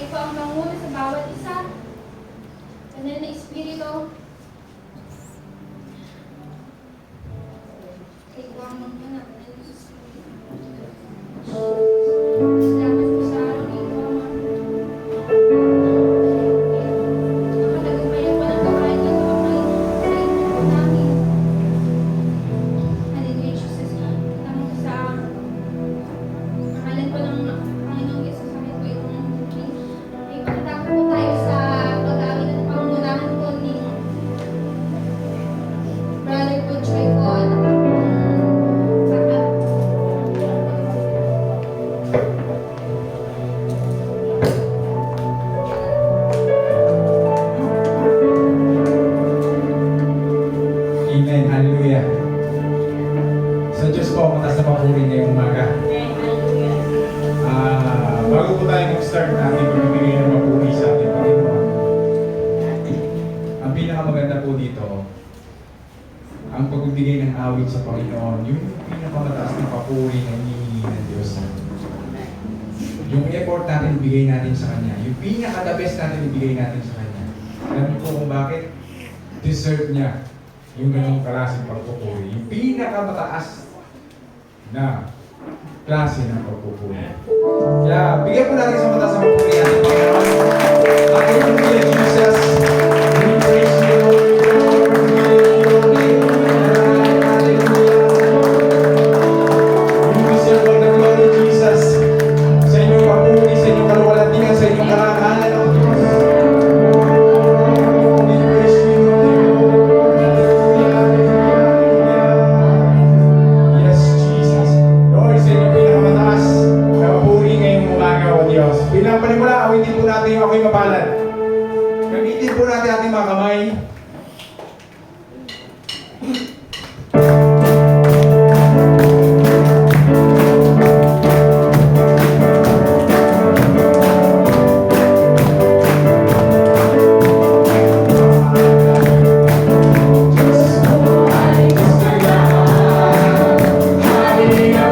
ito ang manguna sa bawat isa. Banal na Espiritu, ikaw ang manguna. Banal na Espiritu. Salamat po sa araw na ito, Ama. Nakatagumpayan po ng gawain niyo, Ama, sa inyo po namin. Hallelujah, Jesus. Tama po sa pangalan po ng Panginoong Yesus, amin po itong muling. Ay pagkatapos po tayo sa pag-amin at pangunahan po ni Brother po Joy po. Amen. Hallelujah. Sa Diyos po, mataas na papuri ngayong umaga. Bago po tayo mag-start natin pagbibigay ng papuri sa ating Panginoon, ang pinakamaganda po dito, ang pagbibigay ng awit sa Panginoon, yung pinakamataas na papuri na hinihingi ng Diyos. Yung effort natin, ibigay natin sa Kanya. Yung pinaka-the best natin, ibigay natin sa Kanya. Alam niyo po kung bakit? Deserve niya yung ganong klaseng pagpupuri. Yung pinakamataas na klase ng pagpupuri. Kaya bigyan po natin sa mataas ng pagpupuri natin. Hallelujah, Jesus. We praise you, Lord. Hallelujah. You deserve all the glory, Jesus. Sa inyong papuri, sa inyong kaluwalhatian, sa inyong karangalan, O Diyos. We praise you, Lord. Yes, Jesus. Lord, sa inyong pinakamataas na papuri ngayong umaga, O Diyos. Bilang panimula, awitin po natin yung ako'y mabalad. Gamitin po natin ating mga kamay. Hallelujah.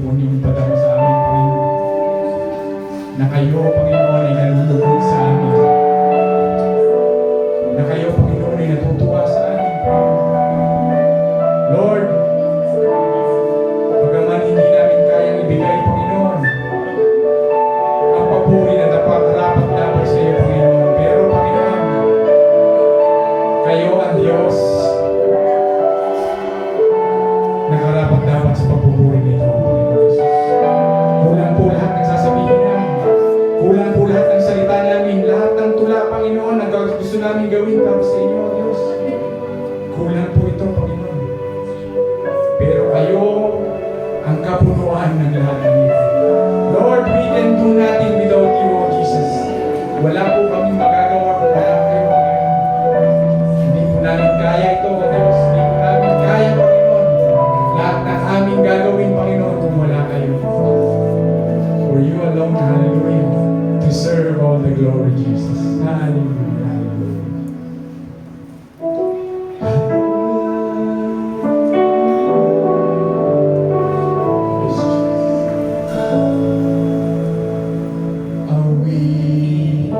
po niyong padama sa amin, Panginoon. Na kayo, Panginoon, ay nalulugod sa amin. Na kayo, Panginoon, ay natutuwa sa amin, Panginoon. Lord, bagaman hindi namin kayang ibigay, Panginoon, ang papuri na dapat sa iyo, Panginoon. Pero, Panginoon, kayo ang Diyos na karapat-dapat sa papuri nito, Panginoon Jesus. Kulang po lahat ng sasabihin namin. Kulang po lahat ng salita namin. Lahat ng tula, Panginoon, na gusto namin gawin para sa inyo, Diyos. Kulang po ito, Panginoon. Pero kayo ang kapunuan ng lahat ng ito. Lord, we can do nothing without you, O Jesus. Wala po kaming magagawa kung wala kayo, Panginoon. Hindi po namin kaya ito, O Diyos. Hindi po namin kaya, Panginoon. Lahat ng aming gagawin, Panginoon, kung wala kayo. For you alone, hallelujah, deserve all the glory, Jesus. Hallelujah, hallelujah. Yes, Jesus. Awit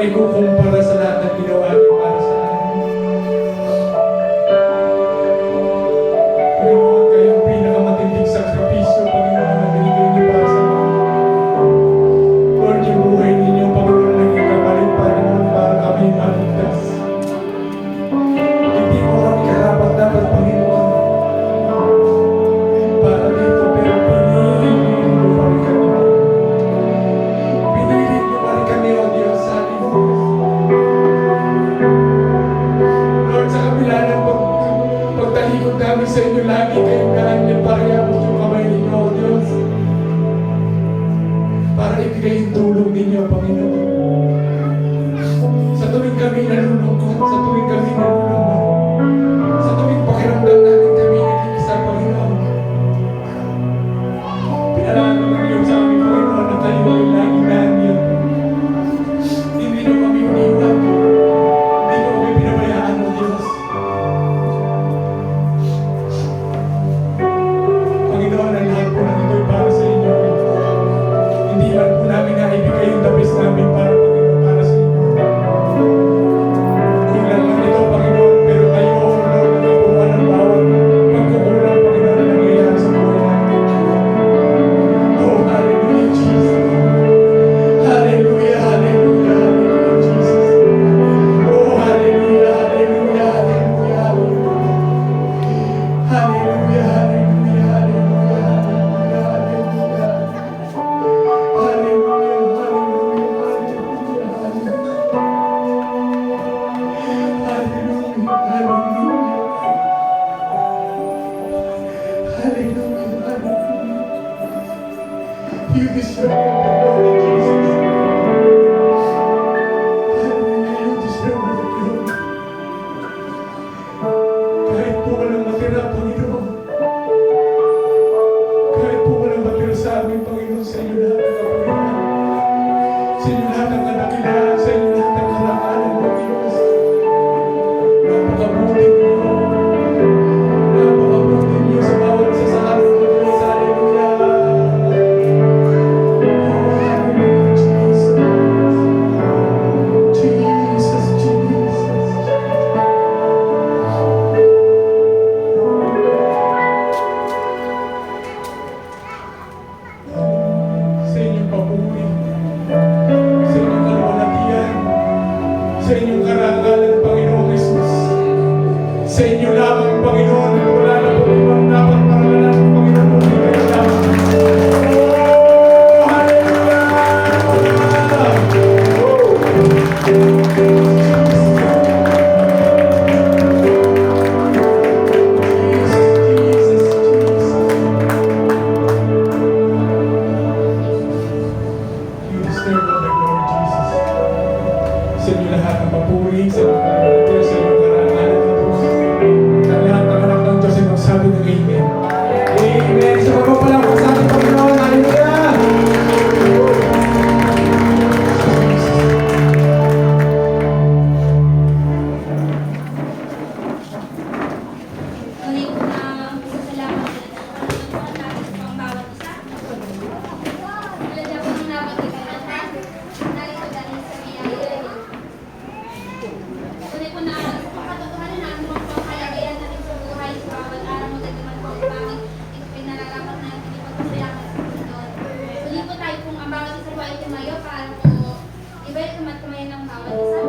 maikukumpara sa lahat ng ginawa niyo para sa amin. Panginoon, kayo ang pinakamatinding sakripisyo, Panginoon, na binigay niyo para sa amin. Lord, yung buhay ninyo, Panginoon, naging kapalit, Panginoon, para kami maligtas. Hindi mo kami karapat-dapat, Panginoon, para dito, pero pinili niyo pa rin kami. Pinili niyo pa rin kami, O Diyos, sa Hallelujah. Lord, sa kabila ng pagtalikod namin sa inyo, lagi kayong naanyan para iabot yung kamay ninyo, O Diyos, para ibigay yung tulong ninyo, Panginoon. Sa tuwing kami nalulungkot, sa tuwing kami nalulungkot, sa tuwing pakiramdam natin kami nag-iisa, Panginoon, pinalala ng Diyos sa amin, Panginoon, na tayo ay laging naanyan. Hindi nyo kami iniwan, hindi nyo kami pinabayaan, O Diyos. Panginoon, ang lahat po ng ito'y para sa inyo. Hindi man po namin naibigay yung tapis namin para, Panginoon, para sa inyo. Kulang man ito, Panginoon, pero kayo, O Lord, nagpupuan ng bawat pagkukulang, Panginoon, na nangyayari sa buhay namin. Oh, hallelujah, Jesus. Hallelujah, hallelujah, hallelujah, Jesus. Oh, hallelujah, hallelujah, hallelujah, hallelujah. Hallelujah, hallelujah, hallelujah, hallelujah, hallelujah. You deserve all the glory, Jesus. Hallelujah, you deserve all the glory. Kahit po walang matira, Panginoon. Kahit po walang matira sa amin, Panginoon, sa inyo lahat ang kapanginahan. Sa inyo lahat ang kadakilaan, sa inyo lahat ang karangalan, O Diyos. Napakabuti niyo. Napakabuti niyo sa bawat isa sa amin, O Diyos. Hallelujah. Oh, hallelujah, Jesus. Jesus, Jesus. Sa inyong papuri, sa inyong kaluwalhatian, sa inyong karangalan, Panginoong Jesus. Sa inyo lamang, Panginoon, at wala na po ibang dapat pangalanan, Panginoon, kundi kayo lamang. Oh, hallelujah! Jesus, Jesus, you deserve all the glory, Jesus. Sa inyo lahat ang papuri, sa inyo kaluwalhatian, sa inyo karangalan, O Diyos. Sa lahat ng anak ng Diyos ay magsabi ng Amen. Amen. Sa mga pala po sa ating Panginoon. Hallelujah! Muli po na pasasalamat natin pang bawat isa. Talaga po nang napagkakalan natin. Narito dahil sa biyaya. Muli po na pagkatotohanan natin ang pangkalagayan natin sa buhay sa bawat araw mo man po bakit ito pinararapat natin ipagpasalamat sa Panginoon. Muli po tayo kung ang bawat isa po ay tumayo para po ibalik naman kumayan ng bawat isa.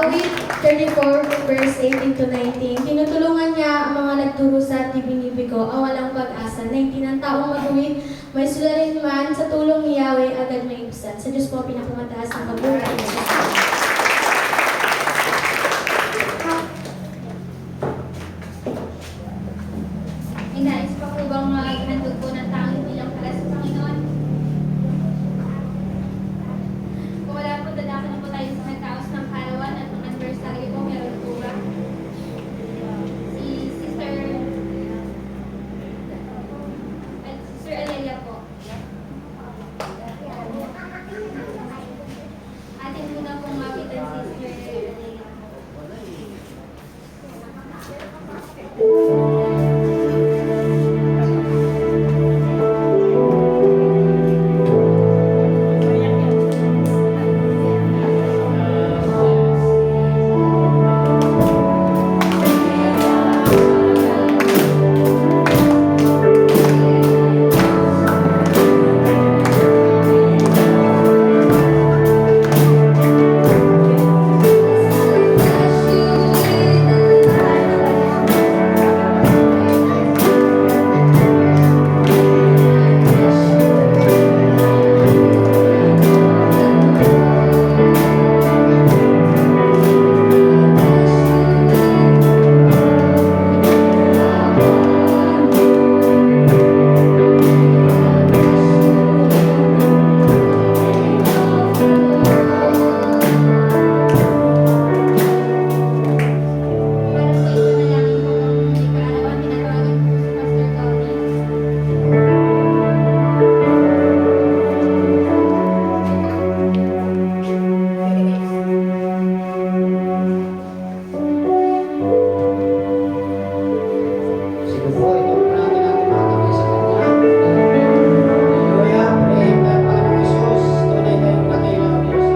awit 34, verse 18 to 19. Tinutulungan niya ang mga nagdurusa at ibinibigo ang walang pag-asa. 19 ang taong mag-uwit, may sularin man sa tulong ni Yahweh agad may ibsan. Sa Diyos po pinakamataas ng pagbuhay. Inais pa po bang maghandog po ng tanging bilang para sa Panginoon? Kung wala po, dadako na po tayo sa nagkaos ng karawan at ng anniversary po, meron po ba? Si Sister Alelia po. Atin muna pong mapitan si Sister Alelia. Sige po, ito po natin ang tumatawin sa Kanya. Hallelujah, pray kay Panginoong Isus, tunay kayong dakila ang Diyos.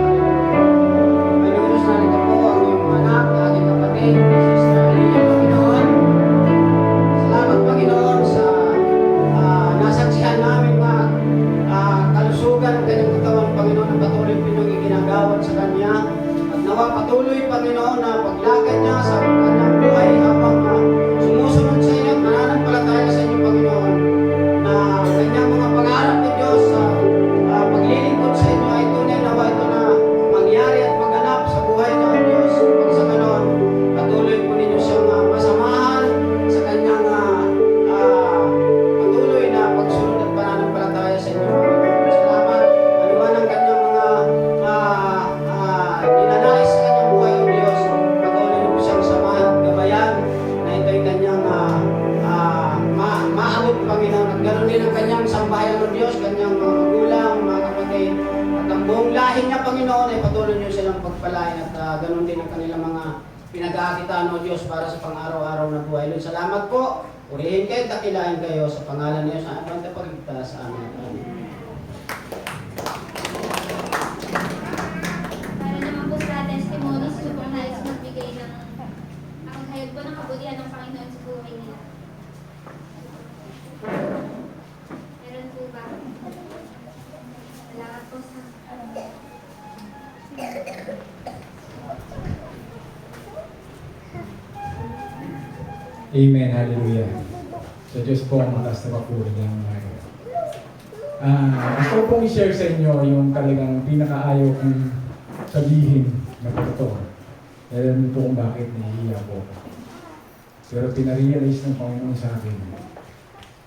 Panginoon Diyos, narito po ang iyong anak, aking kapatid, si Sister Alelia, Panginoon. Salamat, Panginoon, sa nasaksihan namin kalusugan ng kanyang katawan, Panginoon, na patuloy pinong iginagawad sa Kanya. At nawa patuloy, Panginoon, na paglakad niya sa kanyang buhay habang sumusunod sa inyo at mananampalataya sa inyo, Panginoon, na kanyang mga pangarap ng Diyos sa paglilingkod sa inyo ay tunay nawa ito na mangyari at maganap sa buhay niya, ang Diyos. Pag sa ganon, patuloy po ninyo siyang masamahan sa kanyang patuloy na pagsunod at pananampalataya sa inyo, Panginoon. Salamat. Anuman ang kanyang mga ninanais sa kanyang buhay, ang Diyos. Patuloy niyo po siyang samahan at gabayan na ito'y kanyang maabot, Panginoon. At ganoon din ang kanyang sambahayan ng Diyos, kanyang mga magulang, mga kapatid. At ang buong lahi niya, Panginoon, ay patuloy niyo silang pagpalain. At ganoon din ang kanilang mga pinag-aakitaan, O Diyos, para sa pang-araw-araw na buhay. Lord, salamat po. Purihin kayo, dakilain kayo sa pangalan niyo sa ating pagligtas. Amen. Para naman po sa testimonies, ito po ang nais magbigay ng ang hayag po ng kabutihan ng Panginoon sa buhay nila. Meron po ba? Salamat po sa... Amen, hallelujah. Sa Diyos po ang mataas na papuri ng mga. Gusto ko pong i-share sa inyo yung talagang pinakaayaw kong sabihin na totoo. Alam niyo po kung bakit nahihiya po ako. Pero pinarealize ng Panginoon sa akin.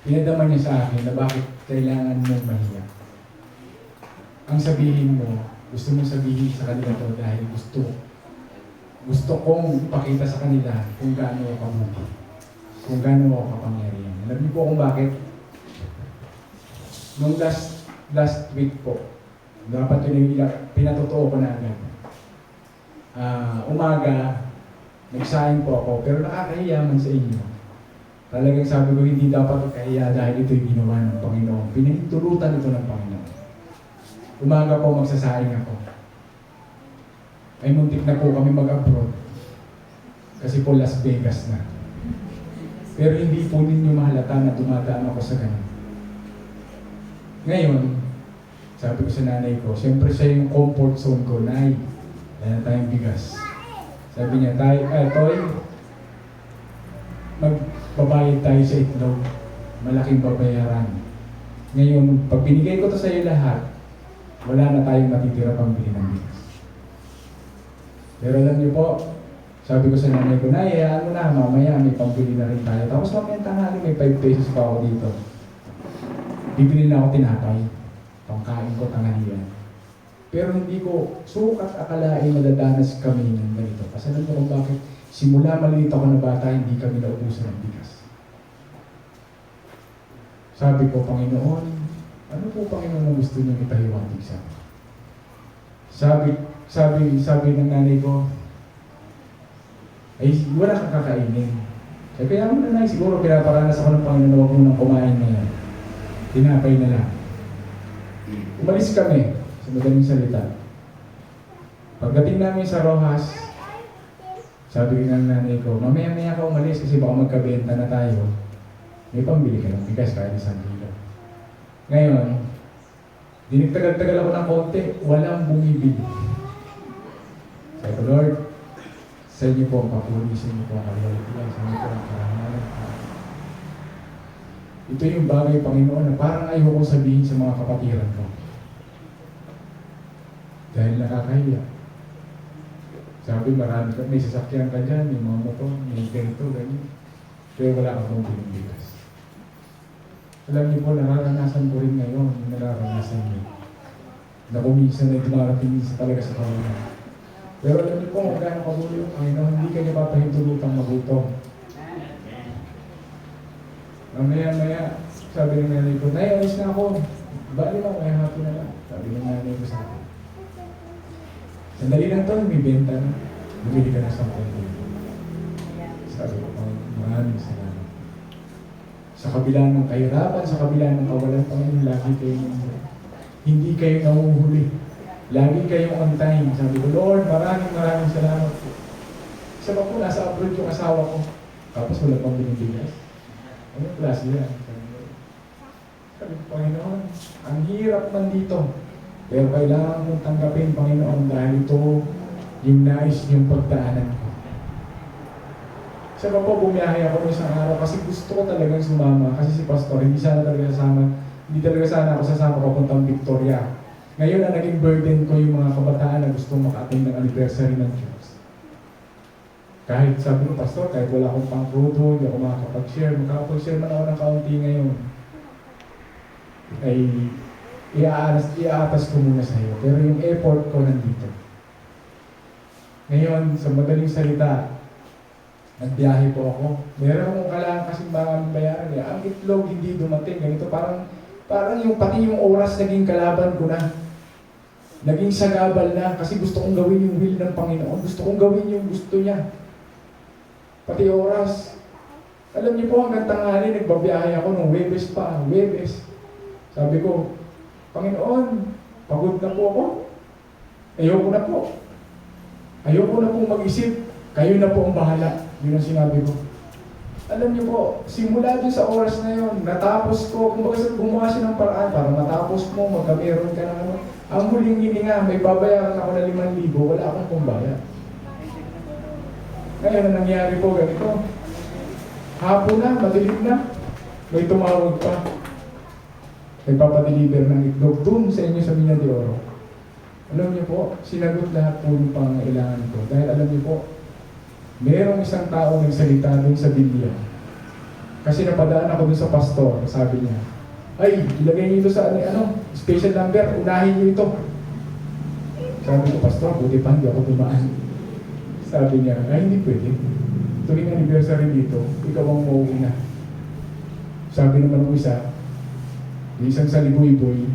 Pinadama niya sa akin na bakit kailangan mong mahiya. Ang sabihin mo, gusto mong sabihin sa kanila to dahil gusto kong ipakita sa kanila kung gaano ako kabuti. Kung gaano ako kapangyarihan. Alam niyo po kung bakit? Nung last week po, dapat yun yung pinatotoo ko na agad. Umaga, nagsaing po ako, pero nakakahiya man sa inyo. Talagang sabi ko, hindi dapat kahiya dahil ito yung ginawa ng Panginoon. Pinahintulutan ito ng Panginoon. Umaga po, magsasaing ako. Ay muntik na po kami mag-abroad. Kasi po Las Vegas na. Pero hindi po ninyo mahalata na dumadaan ako sa ganun. Ngayon, sabi ko sa nanay ko, siyempre siya yung comfort zone ko, Nay, dahil na tayong bigas. Sabi niya, Toy, magbabayad tayo sa itlog. Malaking babayaran. Ngayon, pag binigay ko to sa iyo lahat, wala na tayong matitira pang bili ng bigas. Pero alam niyo po, sabi ko sa nanay ko, Nay, hayaan mo na, mamaya may pambili na rin tayo. Tapos mamaya tanghali, may 5 pesos pa ako dito. Bibili na ako tinapay. Pangkain ko tanghalian. Pero hindi ko sukat akalain madadanas kami ng ganito. Kasi alam ko kung bakit simula maliit ako na bata, hindi kami naubusan ng bigas. Sabi ko, Panginoon, ano po Panginoon ang gusto niyong ipahiwatig sa akin? Sabi ng nanay ko, ay wala kang kakainin. Sabi kaya mo na siguro pinaparanas ako ng Panginoon na huwag mo nang kumain ngayon. Tinapay na lang. Umalis kami, sa madaling salita. Pagdating namin sa Rojas, sabi ng nanay ko, mamaya-maya ka umalis kasi baka magkabenta na tayo. May pambili ka ng bigas kahit 1 kilo. Ngayon, dinigtagal-tagal ako ng konti, walang bumibili. Sabi ko, Lord, sa inyo po ang papuri, sa inyo po ang kalawitian, sa inyo po ang karangalan. Ito yung bagay, Panginoon, na parang ayaw ko sabihin sa mga kapatiran ko. Dahil nakakahiya. Sabi, marami ka, may sasakyan ka dyan, may mga motor, may ganito, ganyan. Pero wala akong bigas. Alam niyo po, nararanasan ko rin ngayon, yung nararanasan niyo. Na kuminsan na dumarating sa talaga sa kawalan. Pero alam niyo po, kung gaano kabulo yung Panginoon, hindi ka niya papahintulutang magutom. Maya, sabi ng nanay ko, Nay, alis na ako. Bali lang, may happy na lang. Sabi ng nanay ko sa akin. Sandali lang to, may benta na. Bumili ka na sa mga. Sabi ko, maraming salamat. Sa kabila ng kahirapan, sa kabila ng kawalan, Panginoon, lagi kayo hindi kayo nahuhuli. Lagi kayong on time. Sabi ko, Lord, maraming salamat po. Isa pa po, nasa abroad yung asawa ko. Tapos wala pang binibigas. Anong klase yan? Sabi ko, Panginoon, ang hirap man dito. Pero kailangan mong tanggapin, Panginoon, dahil ito yung nais niyong pagdaanan ko. Isa pa po, bumiyahe ako isang araw kasi gusto ko talagang sumama. Kasi si Pastor, hindi talaga sana ako sasama papuntang Victoria. Ngayon na naging burden ko yung mga kabataan na gustong maka-attend ng anniversary ng Diyos. Kahit sabi ko, Pastor, kahit wala akong pang-photo, hindi ako makakapag-share. Makakapag-share man ako ng kaunti ngayon. Ay, iaatas ko muna sa iyo. Pero yung effort ko nandito. Ngayon, sa madaling salita, nagbiyahe po ako. Meron akong kailangan kasing bayaran. Ang itlog hindi dumating. Ganito, parang yung pati yung oras naging kalaban ko na. Naging sagabal na kasi gusto kong gawin yung will ng Panginoon. Gusto kong gawin yung gusto niya. Pati oras. Alam niyo po, hanggang tanghali, nagbabiyahe ako nung Webes pa. Webes. Sabi ko, Panginoon, pagod na po ako. Ayoko na po. Ayoko na pong mag-isip. Kayo na po ang bahala. Yun ang sinabi ko. Alam niyo po, simula doon sa oras na yun, natapos ko, gumawa siya ng paraan para matapos mo, magkameron ka ng ano. Ang huling hininga, may babayaran ako na 5,000, wala akong pumbayad. Ngayon, ang nangyari po, ganito. Hapon na, madilim na, may tumawag pa. Nagpapadeliver ng itlog doon sa inyo sa Mina de Oro. Alam niyo po, sinagot lahat po yung pangailangan ko. Dahil alam niyo po, merong isang tao nagsalita doon sa Biblia. Kasi napadaan ako doon sa pastor, sabi niya, ay, ilagay niyo ito sa special number, unahin niyo ito. Sabi ko, Pastor, buti pa hindi ako dumaan. Sabi niya, ay, hindi pwede. Tuwing anniversary dito, ikaw ang mauuna. Sabi naman ng isa, isang saliboy-boy,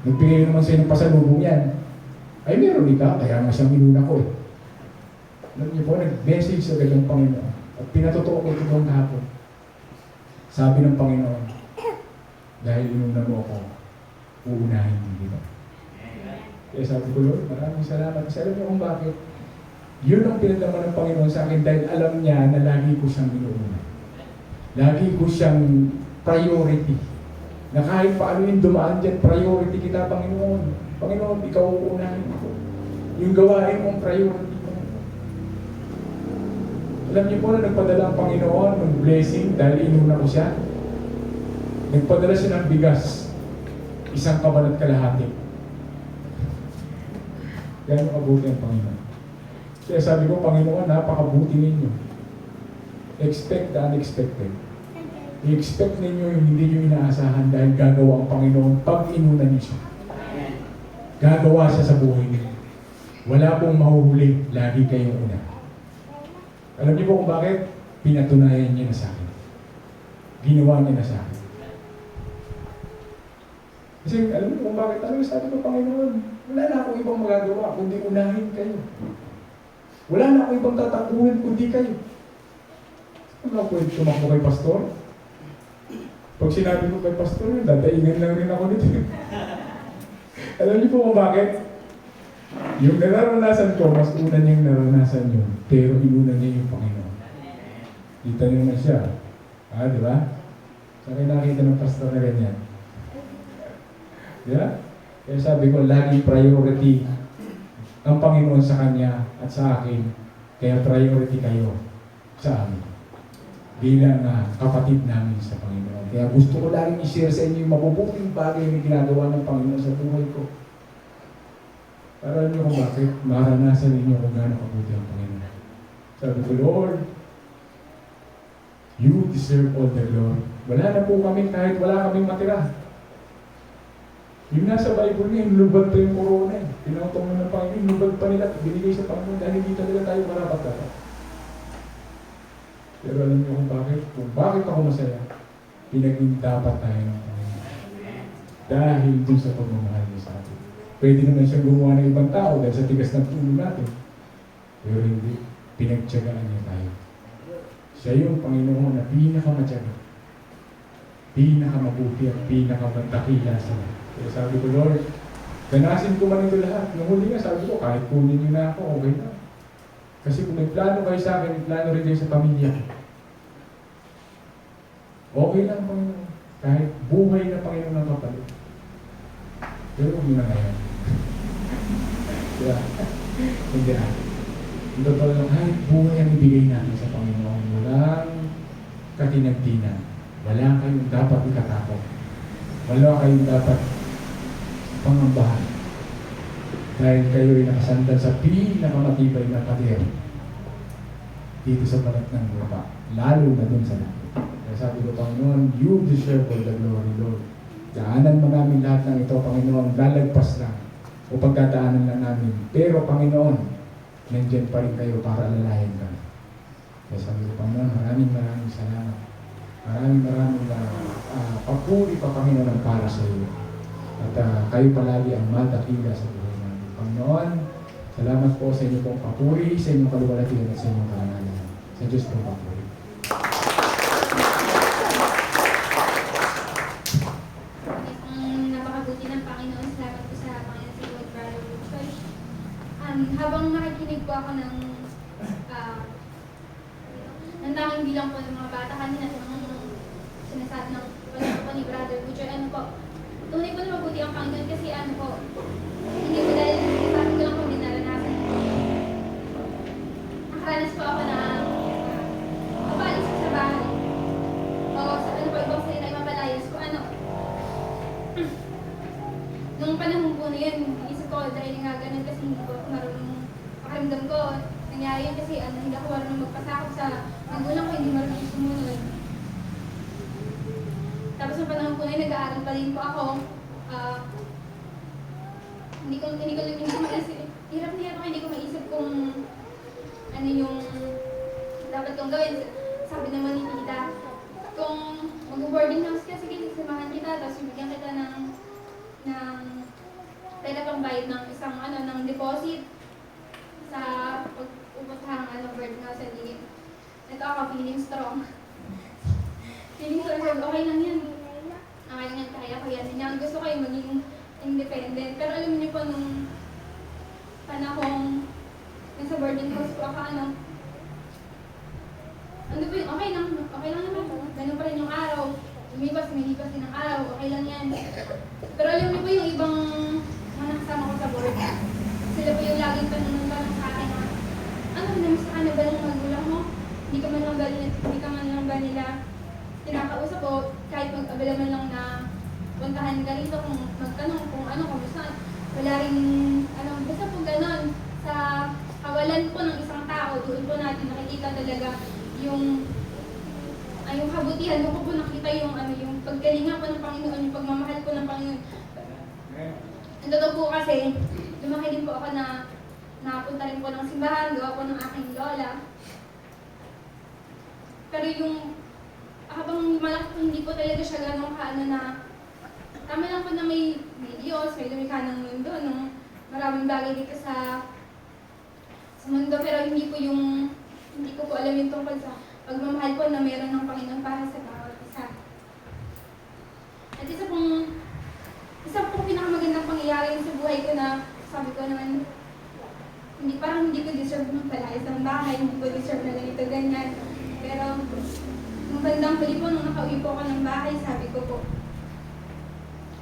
nagpigay naman sa'yo ng pasalubong yan. Ay, meron ka, kaya nga siyang inuna ko eh. Alam niyo po, nag-message sa galang Panginoon. At pinatotoo ko ito noong kahapon. Sabi ng Panginoon, dahil inuna mo ako, uunahin mo dito. Kaya sabi ko, Lord, maraming salamat. Kasi alam niyo kung bakit? Yun ang pinaglaman ng Panginoon sa akin dahil alam niya na lagi ko siyang inuuna. Lagi ko siyang priority. Na kahit paano yung dumaan dyan, priority kita, Panginoon. Panginoon, ikaw uunahin ko. Yung gawain mong priority ko. Alam niyo po na nagpadala ang Panginoon ng blessing dahil inuna ko siya. Nagpadala siya ng bigas, isang kaban at kalahati. Gano'ng kabuti ang Panginoon. Kaya sabi ko, Panginoon, napakabuti ninyo. Expect the unexpected. I-expect ninyo yung hindi nyo inaasahan dahil gagawa ang Panginoon pag inuna niyo siya. Gagawa siya sa buhay niyo. Wala pong mahuhuli, lagi kayong una. Alam niyo po kung bakit? Pinatunayan niya na sa akin. Ginawa niya na sa akin. Kasi alam niyo kung bakit? Ano sabi ko, Panginoon? Wala na akong ibang magagawa kundi unahin kayo. Wala na akong ibang tatakbuhin kundi kayo. Ano ako pwede tumakbo kay Pastor? Pag sinabi ko kay Pastor, dadaingan lang rin ako nito. Alam niyo po kung bakit? Yung nararanasan ko, mas una niyang naranasan yun, pero inuna niya yung Panginoon. Kita niyo naman siya. Di ba? Saan kayo nakita ng pastor na ganyan? Di ba? Kaya sabi ko, lagi priority ang Panginoon sa kanya at sa akin. Kaya priority kayo sa amin. Bilang kapatid namin sa Panginoon. Kaya gusto ko laging i-share sa inyo yung mabubuting bagay na ginagawa ng Panginoon sa buhay ko. Para alam niyo kung bakit, maranasan ninyo kung gaano kabuti ang Panginoon. Sabi ko, Lord, you deserve all the glory. Wala na po kami kahit wala kaming matira. Yung nasa Bible niya, inubad pa yung corona. Pinatong mo ng Panginoon, inubad pa nila, binigay sa Panginoon dahil hindi talaga tayo marapat dapat. Pero alam niyo kung bakit ako masaya, pinaging dapat tayo ng Panginoon. Dahil dun sa pagmamahal niya sa atin. Pwede naman siyang gumawa ng ibang tao dahil sa tigas ng ulo natin. Pero hindi, pinagtyagaan niya tayo. Siya yung Panginoon na pinakamatyaga, pinakamabuti at pinakamagdakila sa lahat. Kaya sabi ko, Lord, ganasin ko man ito lahat. Nung huli nga, sabi ko, kahit kunin niyo na ako, okay na. Kasi kung may plano kayo sa akin, may plano rin kayo sa pamilya ko. Okay lang, Panginoon. Kahit buhay na Panginoon ang kapalit. Pero huwag na ngayon. Kaya, hindi na. Ang totoo lang, kahit buhay ang ibigay natin sa Panginoon, walang katinagtinan. Wala kayong dapat ikatakot. Wala kayong dapat pangambahan. Dahil kayo ay nakasandal sa pinakamatibay na pader dito sa balat ng lupa. Lalo na dun sa langit. Kaya sabi ko, Panginoon, you deserve all the glory, Lord. Daanan mo namin lahat ng ito, Panginoon. Lalagpas lang o pagkadaanan lang namin. Pero, Panginoon, nandiyan pa rin kayo para alalayan kami. Kaya sabi ko, Panginoon, maraming salamat. Maraming papuri pa, Panginoon, ang para sa iyo. At kayo palagi ang madakila sa buhay namin. Panginoon, salamat po sa inyo pong papuri, sa inyong kaluwalhatian at sa inyong karangalan. Sa Diyos pong papuri. Napakabuti ng Panginoon. Salamat po sa Panginoon sa Lord Brother Church. Habang nakikinig po ako ng tanging bilang po ng mga bata kanina sa mga sinasabi ng pagkakas po ni Brother Butcher, tunay po na mabuti ang Panginoon kasi hindi po dahil sabi ko lang po din naranasan. Nakaranas po ako na mapalis ko sa bahay. O sa ibang salita ay mapalayas ko. Nung panahon po na yun, isip ko dahil nga ganun kasi hindi ko marunong pakaramdam ko. Nangyari yun kasi hindi ako marunong magpasakop sa magulang ko, hindi marunong sumunod. Tapos ng panahon po na yun, nag-aaral pa rin po ako. Hindi ko maisip. Hirap ako, hindi ko maisip kung ano yung dapat kong gawin. Sabi naman ni Tita, kung mag-boarding house ka, sige, samahan kita, tapos bigyan kita ng pwede pang bayad ng isang ng deposit sa pag-uputang boarding house. Hindi ako feeling strong. Feeling strong, okay lang yan. Okay lang yan, kaya ko yan. Gusto ko yung maging independent. Pero alam niyo po, nung panahong nasa boarding house po ako, po yung okay lang naman. Ganun pa rin yung araw. Lumipas din ang araw, okay lang yan. Pero alam niyo po yung ibang mga nakasama ko sa board. Sila po yung laging tanong sa akin na, namiss ka na ba ng magulang mo? hindi ka man lang ba nila kinakausap o kahit mag-abala man lang na puntahan ka rito kung magtanong kung ano, kumusta. Wala rin, basta po ganon. Sa kawalan po ng isang tao, doon po natin nakikita talaga yung kabutihan. Doon ko po nakita yung paggalingan po ng Panginoon, yung pagmamahal po ng Panginoon. Ang totoo po kasi, lumaki din po ako na napunta rin po ng simbahan, gawa po ng aking lola. Pero habang malaki po, hindi po talaga siya ganong na tama lang po na may Diyos, may lumikha ng mundo, maraming bagay dito sa mundo, pero hindi ko po alam yung tungkol sa pagmamahal po na meron ng Panginoon para sa bawat isa. At isa pong pinakamagandang pangyayari sa buhay ko na sabi ko naman, hindi ko deserve ng palayas ng bahay, hindi ko deserve na ganito, ganyan. Pero, nung bandang huli po, nung nakauwi po ako ng bahay, sabi ko po,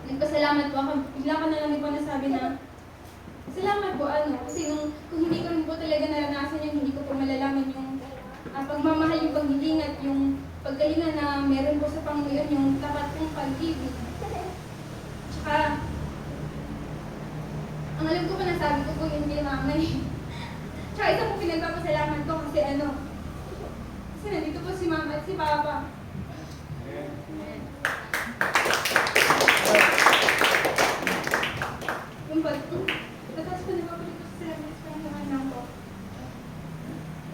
nagpasalamat po ako. Bigla ko na lang po nasabi na, salamat po, kasi kung hindi ko rin po talaga naranasan yun, hindi ko po malalaman yung pagmamahal, yung paghiling at yung paggalingan na meron po sa Panginoon, yung tapat kong pag-ibig. Tsaka, ang alam ko pa nasabi ko po yun kay mama eh. Tsaka isa po pinagpapasalamat ko kasi kasi nandito po si mama at si papa. Yung pagtatas ko na papalik ko sa service ko ng anak ko.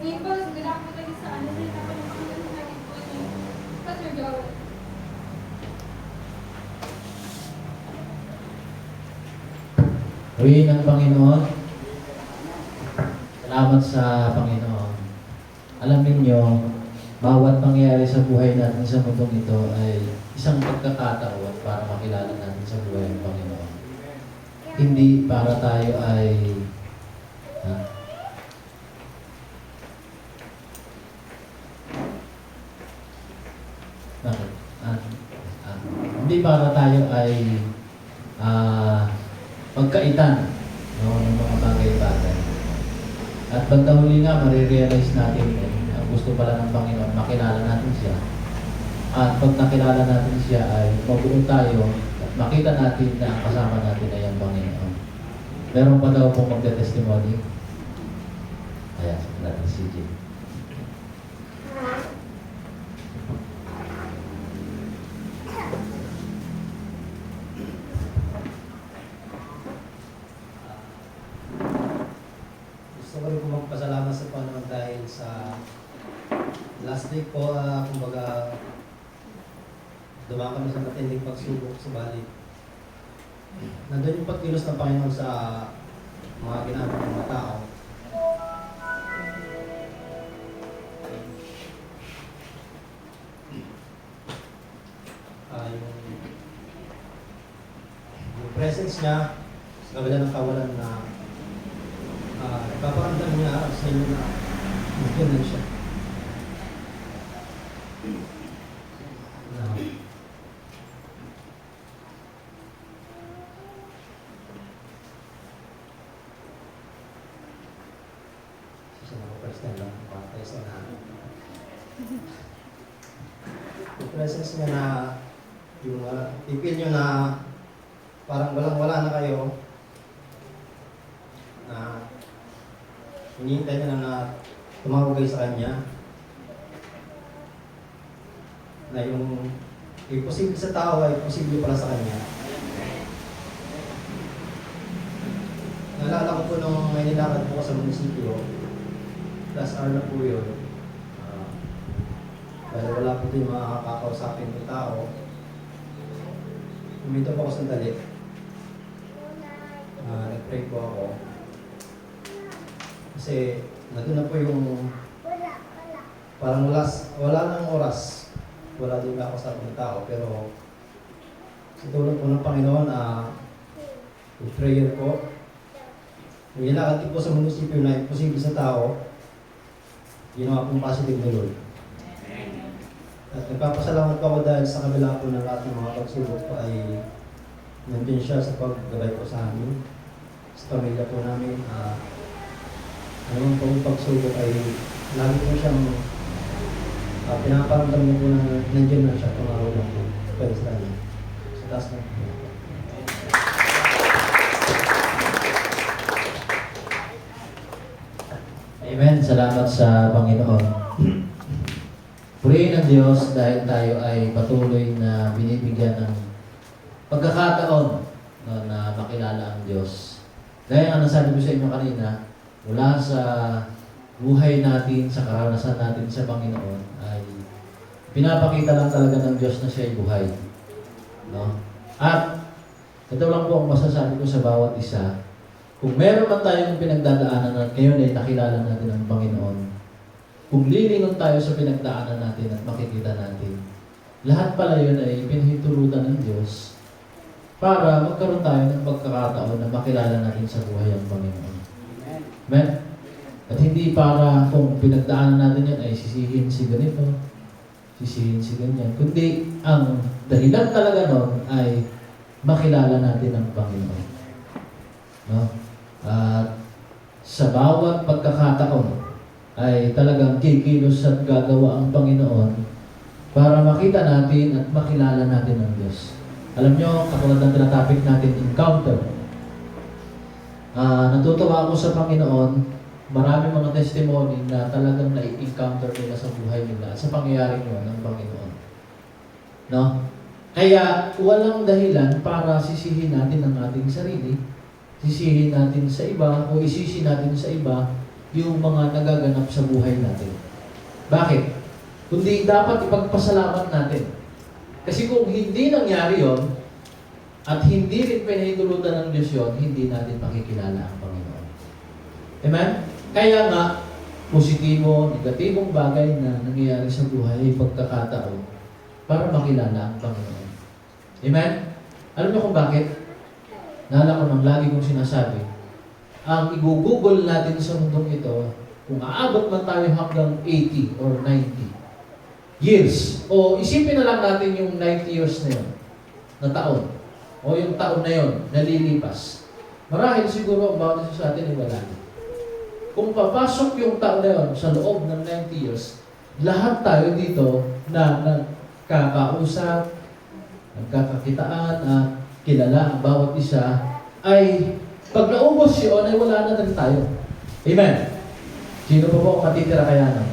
Ngayon po, sigala ko talaga sa salita ko ng Panginoon natin po ni Pastor Joel. Gawin ng Panginoon. Salamat sa Panginoon. Alam ninyo, bawat mangyayari sa buhay natin sa mundong ito ay isang pagkakataon para makilala natin sa buhay ng Panginoon. Hindi para tayo ay bakit? Hindi para tayo ay pagkaitan ng mga bagay-bagay. At bandang nga, marirealize natin ang gusto pala ng Panginoon, makilala natin siya. At pag nakilala natin siya ay mabuo tayo at makita natin na ang kasama natin ay ang Panginoon. Meron pa daw pong magte-testimony. Ayan, natin si Jim. Gusto ko rin po magpasalamat sa Panginoon dahil sa last week po, kumbaga, dumaan kami sa matinding pagsubok, subalit nandun yung pagkilos ng Panginoon sa mga ginagawa ng mga tao. Yung presence niya sa kabila ng kawalan na nagpaparamdam niya sa inyo na magkanan siya. Yung presence niya na yung ipil nyo na parang walang-wala na kayo na hinihintay nyo na tumawag kayo sa kanya na yung posible sa tao ay posible pala sa kanya. Naalala ko po nung may nilakad po sa munisipyo, last hour na po yun. Dahil wala po din makakausapin ng tao. Umito po ako sandali. Nag-pray po ako. Kasi nandun na po yung parang wala nang oras. Wala din kakausapin ng tao. Pero sa tulong po ng Panginoon, yung prayer po, yung ilakad po sa munisipyo na imposible sa tao, ginawa pong positive na Lord. At nagpapasalamat po ako dahil sa kabila po ng lahat ng mga pagsubok po ay nandun siya sa paggabay po sa amin, sa pamilya po namin. Anong pong pagsubok ay lagi po siyang pinaparamdam niyo po na nandiyan na siya, tumawag lang po. Pwede sa kanya. Sa taas na. Amen. Salamat sa Panginoon. Purihin ng Diyos dahil tayo ay patuloy na binibigyan ng pagkakataon na makilala ang Diyos. Dahil ang nasabi ko sa inyo kanina, mula sa buhay natin, sa karanasan natin sa Panginoon, ay pinapakita lang talaga ng Diyos na siya ay buhay. No? At ito lang po ang masasabi ko sa bawat isa. Kung meron man tayong pinagdadaanan at ngayon ay nakilala natin ang Panginoon, kung lilingon tayo sa pinagdaanan natin at makikita natin, lahat pala yun ay pinahintulutan ng Diyos para magkaroon tayo ng pagkakataon na makilala natin sa buhay ang Panginoon. Amen? At hindi para kung pinagdaanan natin yan ay sisihin si ganito, sisihin si ganyan, kundi ang dahilan talaga nun ay makilala natin ang Panginoon. No? At sa bawat pagkakataon ay talagang kikilos at gagawa ang Panginoon para makita natin at makilala natin ang Diyos. Alam nyo, katulad ng tinatapik natin, encounter. Natutuwa ako sa Panginoon, marami mga testimony na talagang na-encounter nila sa buhay nila at sa pangyayaring yun ng Panginoon. No? Kaya walang dahilan para sisihin natin ang ating sarili, sisihin natin sa iba o isisi natin sa iba yung mga nagaganap sa buhay natin. Bakit? Kundi dapat ipagpasalamat natin. Kasi kung hindi nangyari yon at hindi rin pinahintulutan ng Diyos yon, hindi natin makikilala ang Panginoon. Amen? Kaya nga, positibo, negatibong bagay na nangyayari sa buhay ay pagkakataon para makilala ang Panginoon. Amen? Alam niyo kung bakit? Naalala ko nang lagi kong sinasabi, ang i-google natin sa mundong ito, kung aabot man tayo hanggang 80 or 90 years, o isipin na lang natin yung 90 years na yun, na taon, o yung taon na yun, nalilipas. Marahil siguro ang bawat isa sa atin ay wala. Kung papasok yung taon na yun sa loob ng 90 years, lahat tayo dito na nagkakausap, nagkakakitaan, at kilala ang bawat isa, ay pag naubos yun, ay wala na rin tayo. Amen? Sino pa po ang matitira kaya na?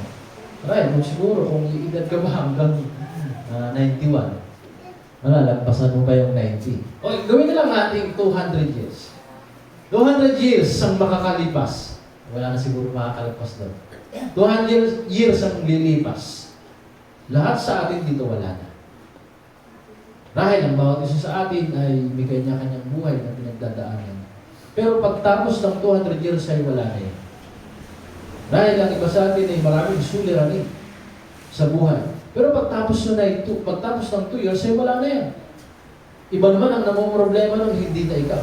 Right, kung siguro, kung iedad ka ba hanggang 91, malalampasan mo pa yung 90. O, gawin na lang natin 200 years. 200 years ang makakalipas. Wala na siguro makakalipas doon. 200 years ang lilipas. Lahat sa atin dito wala na. Dahil ang bawat isa sa atin ay may kanya-kanyang buhay na pinagdadaanan. Pero pagtapos ng 200 years ay wala na yun. Dahil ang iba sa atin ay maraming suliranin sa buhay. Pero pagtapos ng 2 years ay wala na yan. Iba naman ang namumroblema nun, hindi na ikaw.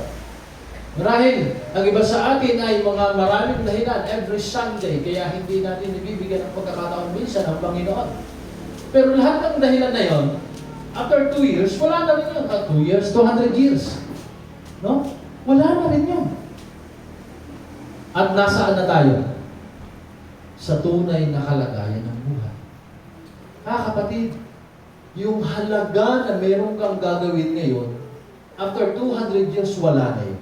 Marahil, ang iba sa atin ay mga maraming dahilan every Sunday, kaya hindi natin ibibigyan ng pagkakataon minsan ang Panginoon. Pero lahat ng dahilan na yon, after 2 years, wala na rin yun. 2 years, 200 years. No? Wala na rin yun. At nasaan na tayo? Sa tunay na kalagayan ng buhay. Kapatid, yung halaga na meron kang gagawin ngayon, after 200 years, wala na yun.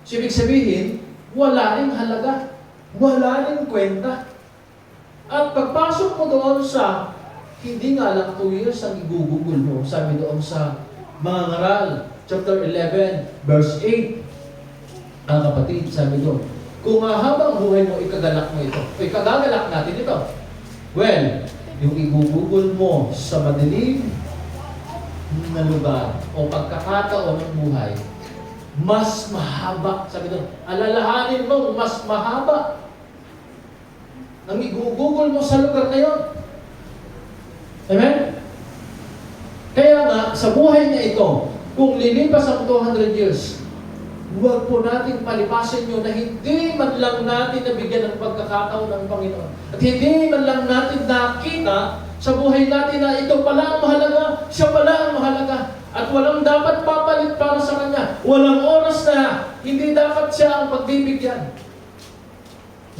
So, ibig sabihin, wala rin halaga. Wala rin kwenta. At pagpasok mo doon sa, hindi nga lang 2 years ang igugugol mo, sabi doon sa mga ngaral, chapter 11, verse 8. Ang kapatid, sabi doon, kung habang buhay mo, ikagagalak mo ito. O ikagagalak natin ito. Well, yung igugugol mo sa madilim na lugar o pagkakataon ng buhay, mas mahaba. Sabi doon, alalahanin mo, mas mahaba ang igugugol mo sa lugar na yon. Amen? Kaya nga, sa buhay na ito, kung lilipas ang 200 years, huwag po natin palipasin yun na hindi man lang natin nabigyan ng pagkakataon ng Panginoon. At hindi man lang natin nakita sa buhay natin na ito pala ang mahalaga, siya pala ang mahalaga. At walang dapat papalit para sa Kanya. Walang oras na hindi dapat siya ang pagbibigyan.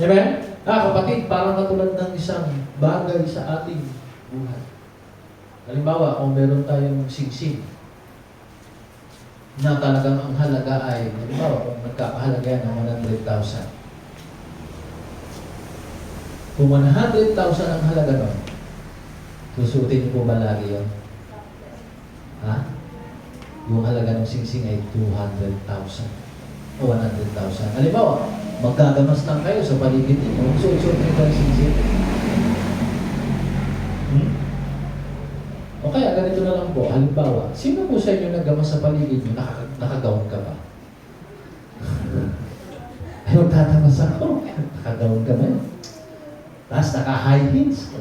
Amen? Kapatid, parang katulad ng isang bagay sa ating buhay. Halimbawa, kung meron tayong singsing na talagang ang halaga ay, halimbawa, kung nagkakahalaga yan ng 100,000. Kung 100,000 ang halaga nun, susuotin niyo po ba lagi yun? Ha? Yung halaga ng singsing ay 200,000 o 100,000. Halimbawa, magkagamas lang kayo sa paligid niyo, suot-suot niyo ba yung singsing? O kaya, ganito na lang po. Halimbawa, sino po sa inyo naggamas sa paligid niyo, nakagawin ka ba? Ay, magtatamas ako. Nakagawin ka ba? Tapos naka-high heels.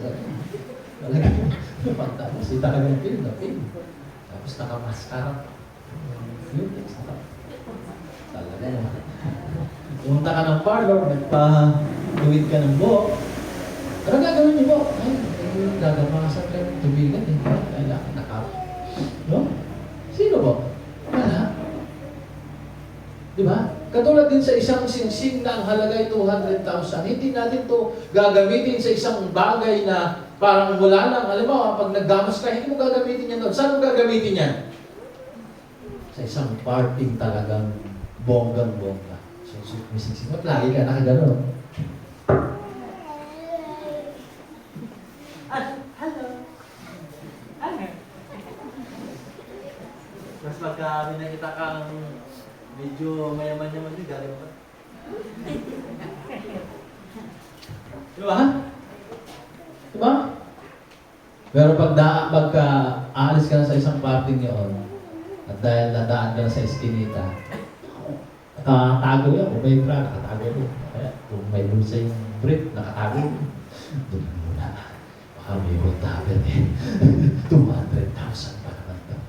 Talagang, pagtamas, kita ka ng film na film. Tapos naka-mascara pa. Yun, talaga naman. Pumunta ka ng parlor, nagpa-tuwid ka ng buhok. Ano gagawin niyo po? Ay, gagamasan ka ng tubigan eh. Kailangan nakap. No? Sino po? Wala. Di ba? Katulad din sa isang singsing na ang halaga ay 200,000. Hindi natin to gagamitin sa isang bagay na parang wala lang. Alam mo, pag naggamas ka, hindi mo gagamitin yan doon. Saan mo gagamitin yan? Sa isang parting talagang bonggang-bongga. So, may singsing. At lagi ka nakagano'n. Mas pagka may nakita kang medyo mayaman-yaman din, galing mo. Diba? Diba? Pero pagka aalis ka na sa isang parting yun, at dahil nadaan ka na sa eskinita, nakatago yan. Kung may bra, nakatago rin. Kaya kung may bulsa yung brief, nakatago rin. Doon muna. Baka may hotaber eh. 200,000 pa naman daw.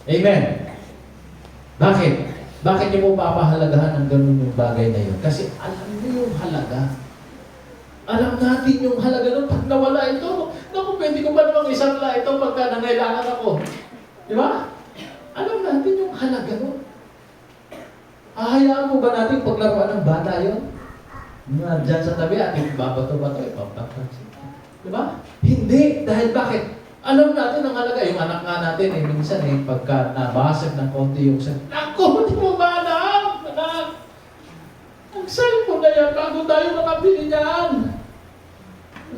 Amen. Bakit? Bakit niyo po papahalagahan ng ganun yung bagay na yun? Kasi alam niyo yung halaga. Alam natin yung halaga nun. Pag nawala ito, naku, pwede ko ba namang isangla ito pagka nangailangan ako? Di ba? Alam natin yung halaga nun. Hahayaan mo ba natin paglaruan ng bata yun? Mga dyan sa tabi, ating babato-bato, ipapapansin. Di ba? Hindi. Dahil bakit? Alam natin ang halaga. Yung anak nga natin, minsan pagka nabasag ng konti yung sabi, naku, di mo ba anak? Anak, ang cellphone na yan, bago tayo makabili niyan.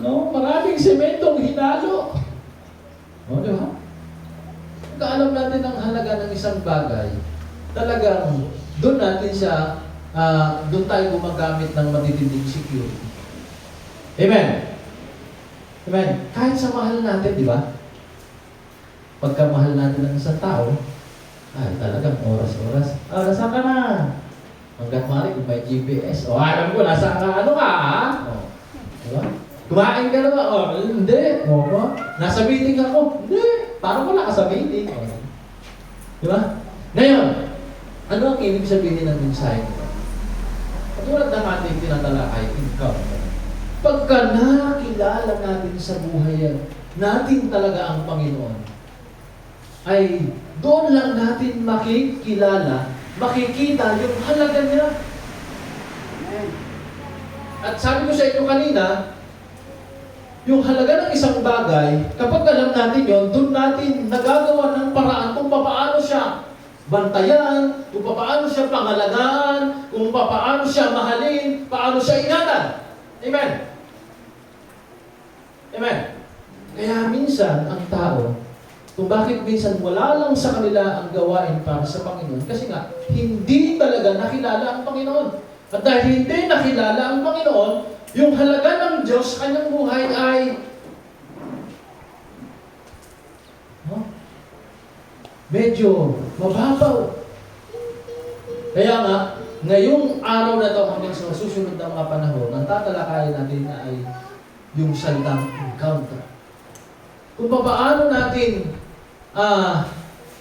No? Maraming sementong hinalo. O, di ba? Pagka alam natin ang halaga ng isang bagay, talagang doon natin siya, doon tayo gumagamit ng matitinding security. Amen? Amen? Kahit sa mahal natin, di ba? Pagka mahal natin ng isang tao, ay talagang oras-oras. Nasaan ka na? Hanggat maaari kung may GPS. O, alam ko, nasaan ka, ano ka, ha? O, di ba? Kumain ka na ba? O, hindi. O, ba? Nasa meeting ako. Hindi. Parang wala ka sa meeting. O, di ba? Ngayon, ano ang ibig sabihin ng mensahe ko? Katulad ng ating tinatalakay, encounter. Pagka nakilala natin sa buhay natin talaga ang Panginoon, ay doon lang natin makikilala, makikita yung halaga niya. At sabi ko sa inyo kanina, yung halaga ng isang bagay, kapag alam natin yon, doon natin nagagawa ng paraan kung paano siya bantayan, kung paano siya pangalagaan, kung paano siya mahalin, paano siya ingatan. Amen? Amen? Kaya minsan, ang tao, kung bakit minsan wala lang sa kanila ang gawain para sa Panginoon, kasi nga, hindi talaga nakilala ang Panginoon. At dahil hindi nakilala ang Panginoon, yung halaga ng Diyos sa kanyang buhay ay medyo mababaw. Kaya nga, ngayong araw na ito hanggang sa susunod na mga panahon, ang tatalakayin natin ay yung salitang encounter. Kung paano natin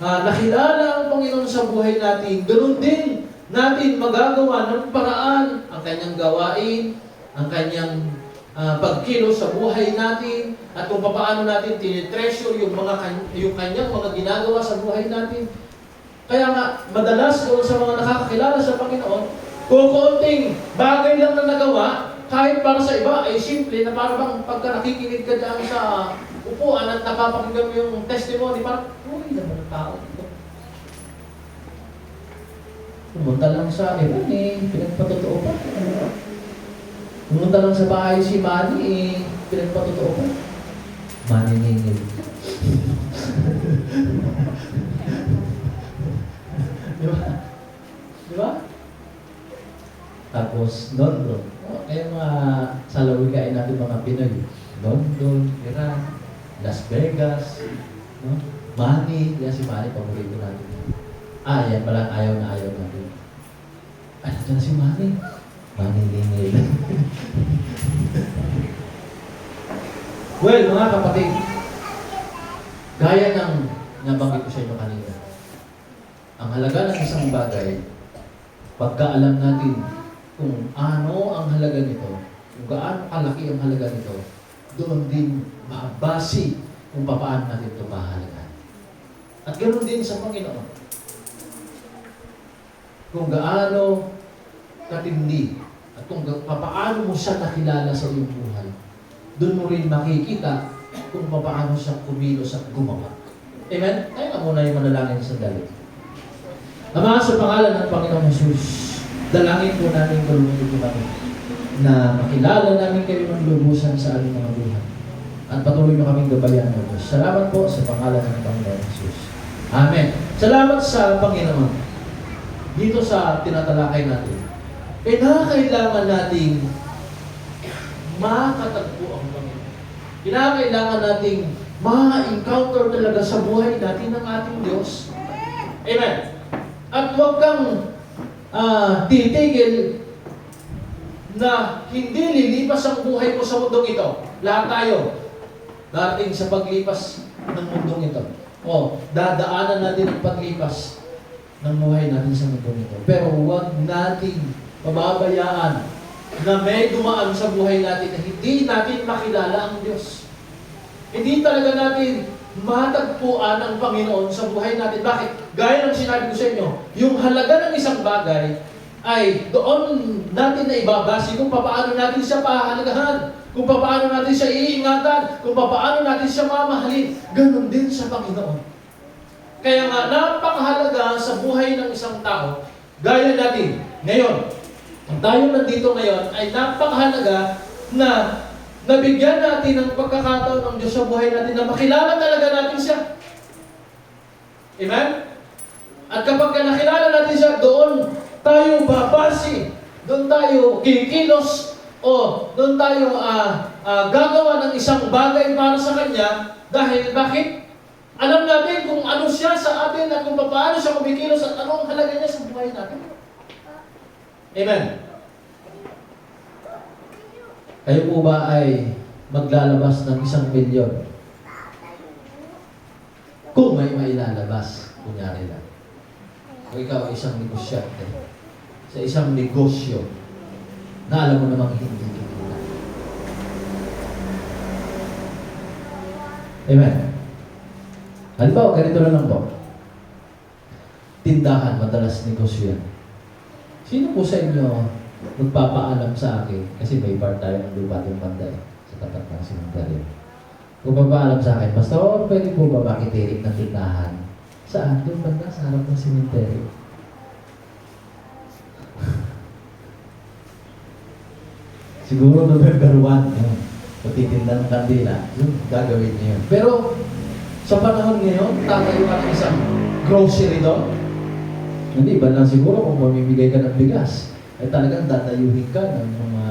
nakilala ang Panginoon sa buhay natin, ganoon din natin magagawa ng paraan ang kanyang gawain, ang kanyang pagkilos sa buhay natin, at kung paano natin tinitreasure yung kanyang mga ginagawa sa buhay natin. Kaya nga, madalas doon sa mga nakakakilala sa Panginoon, kung konting bagay lang na nagawa, kahit para sa iba, ay simple na parang bang pagka nakikinig ka dyan sa upuan at napapakinggan mo yung testimony, parang, uy, naman ang tao ito. Pumunta lang sa iba, pinagpatotoo pa. Pumunta lang sa bahay si Manny, pinagpatotoo pa. Maniningil. Di ba? Di ba? Tapos, London. Kaya mga salawikain natin mga Pinoy. London, Iran, Las Vegas, no? Manny. Yan si Manny, paborito natin. Yan pala, ayaw na ayaw natin. Ay, ito na si Manny. Maniningil. Well, mga kapatid, gaya ng nabanggit ko sa inyo kanina, ang halaga ng isang bagay, pagkaalam natin kung ano ang halaga nito, kung gaano kalaki ang halaga nito, doon din mabasi kung paano natin ito mahalagaan. At ganoon din sa Panginoon. Kung gaano katindi at kung paano mo siya nakilala sa iyong buhay, doon mo rin makikita kung paano siya kumilos at gumawa. Amen? Tayo na muna yung manalangin sa dali. Ama, sa pangalan ng Panginoong Jesus, dalangin po namin kalungin po kami na makilala namin kayo ng lubusan sa aming mga buhay. At patuloy mo kaming gabayan ng Diyos. Salamat po sa pangalan ng Panginoong Jesus. Amen. Salamat sa Panginoon. Dito sa tinatalakay natin, kailangan nating makatagpo ang Panginoon. Kailangan nating ma-encounter talaga sa buhay natin ng ating Diyos. Amen. At huwag kang titigil na hindi lilipas ang buhay mo sa mundong ito. Lahat tayo darating sa paglipas ng mundong ito. Dadaanan natin ang paglipas ng buhay natin sa mundong ito. Pero huwag nating pababayaan na may dumaan sa buhay natin na hindi natin makilala ang Diyos. Hindi talaga natin matagpuan ang Panginoon sa buhay natin. Bakit? Gaya ng sinabi ko sa inyo, yung halaga ng isang bagay ay doon natin na ibabase kung paano natin siya pahalagahan, kung paano natin siya iingatan, kung paano natin siya mamahalin. Ganon din sa Panginoon. Kaya nga, napakahalaga sa buhay ng isang tao, gaya natin ngayon. Ang tayo nandito ngayon ay napakahalaga na nabigyan natin ng pagkakataon ng Diyos sa buhay natin na makilala talaga natin siya. Amen? At kapag nakilala natin siya, doon tayo babasi, doon tayo kikilos, o doon tayo gagawa ng isang bagay para sa Kanya. Dahil bakit? Alam natin kung ano siya sa atin at kung paano siya kumikilos at ano ang halaga niya sa buhay natin. Amen? Kayo po ba ay maglalabas ng 1 milyon? Kung may mailalabas, kunyari lang. Kung ikaw ay isang negosyante, sa isang negosyo, na alam mo namang hindi kikita. Amen? Halimbawa, ganito lang po. Tindahan, madalas negosyo yan. Sino po sa inyo magpapaalam sa akin, kasi may part tayo ng lupa ng Panday sa tapat ng simenteryo. Kung magpapaalam sa akin, basta pwede po ba makitirik ng tindahan? Saan? Doon banda sa harap ng simenteryo. Siguro November 1, patitinda ng kandila, yun, gagawin niyo yun. Pero, sa panahon ngayon, tatayo ka ng isang grocery doon. Hindi ba lang siguro kung mamimigay ka ng bigas, ay talagang dadayuhin ka ng mga,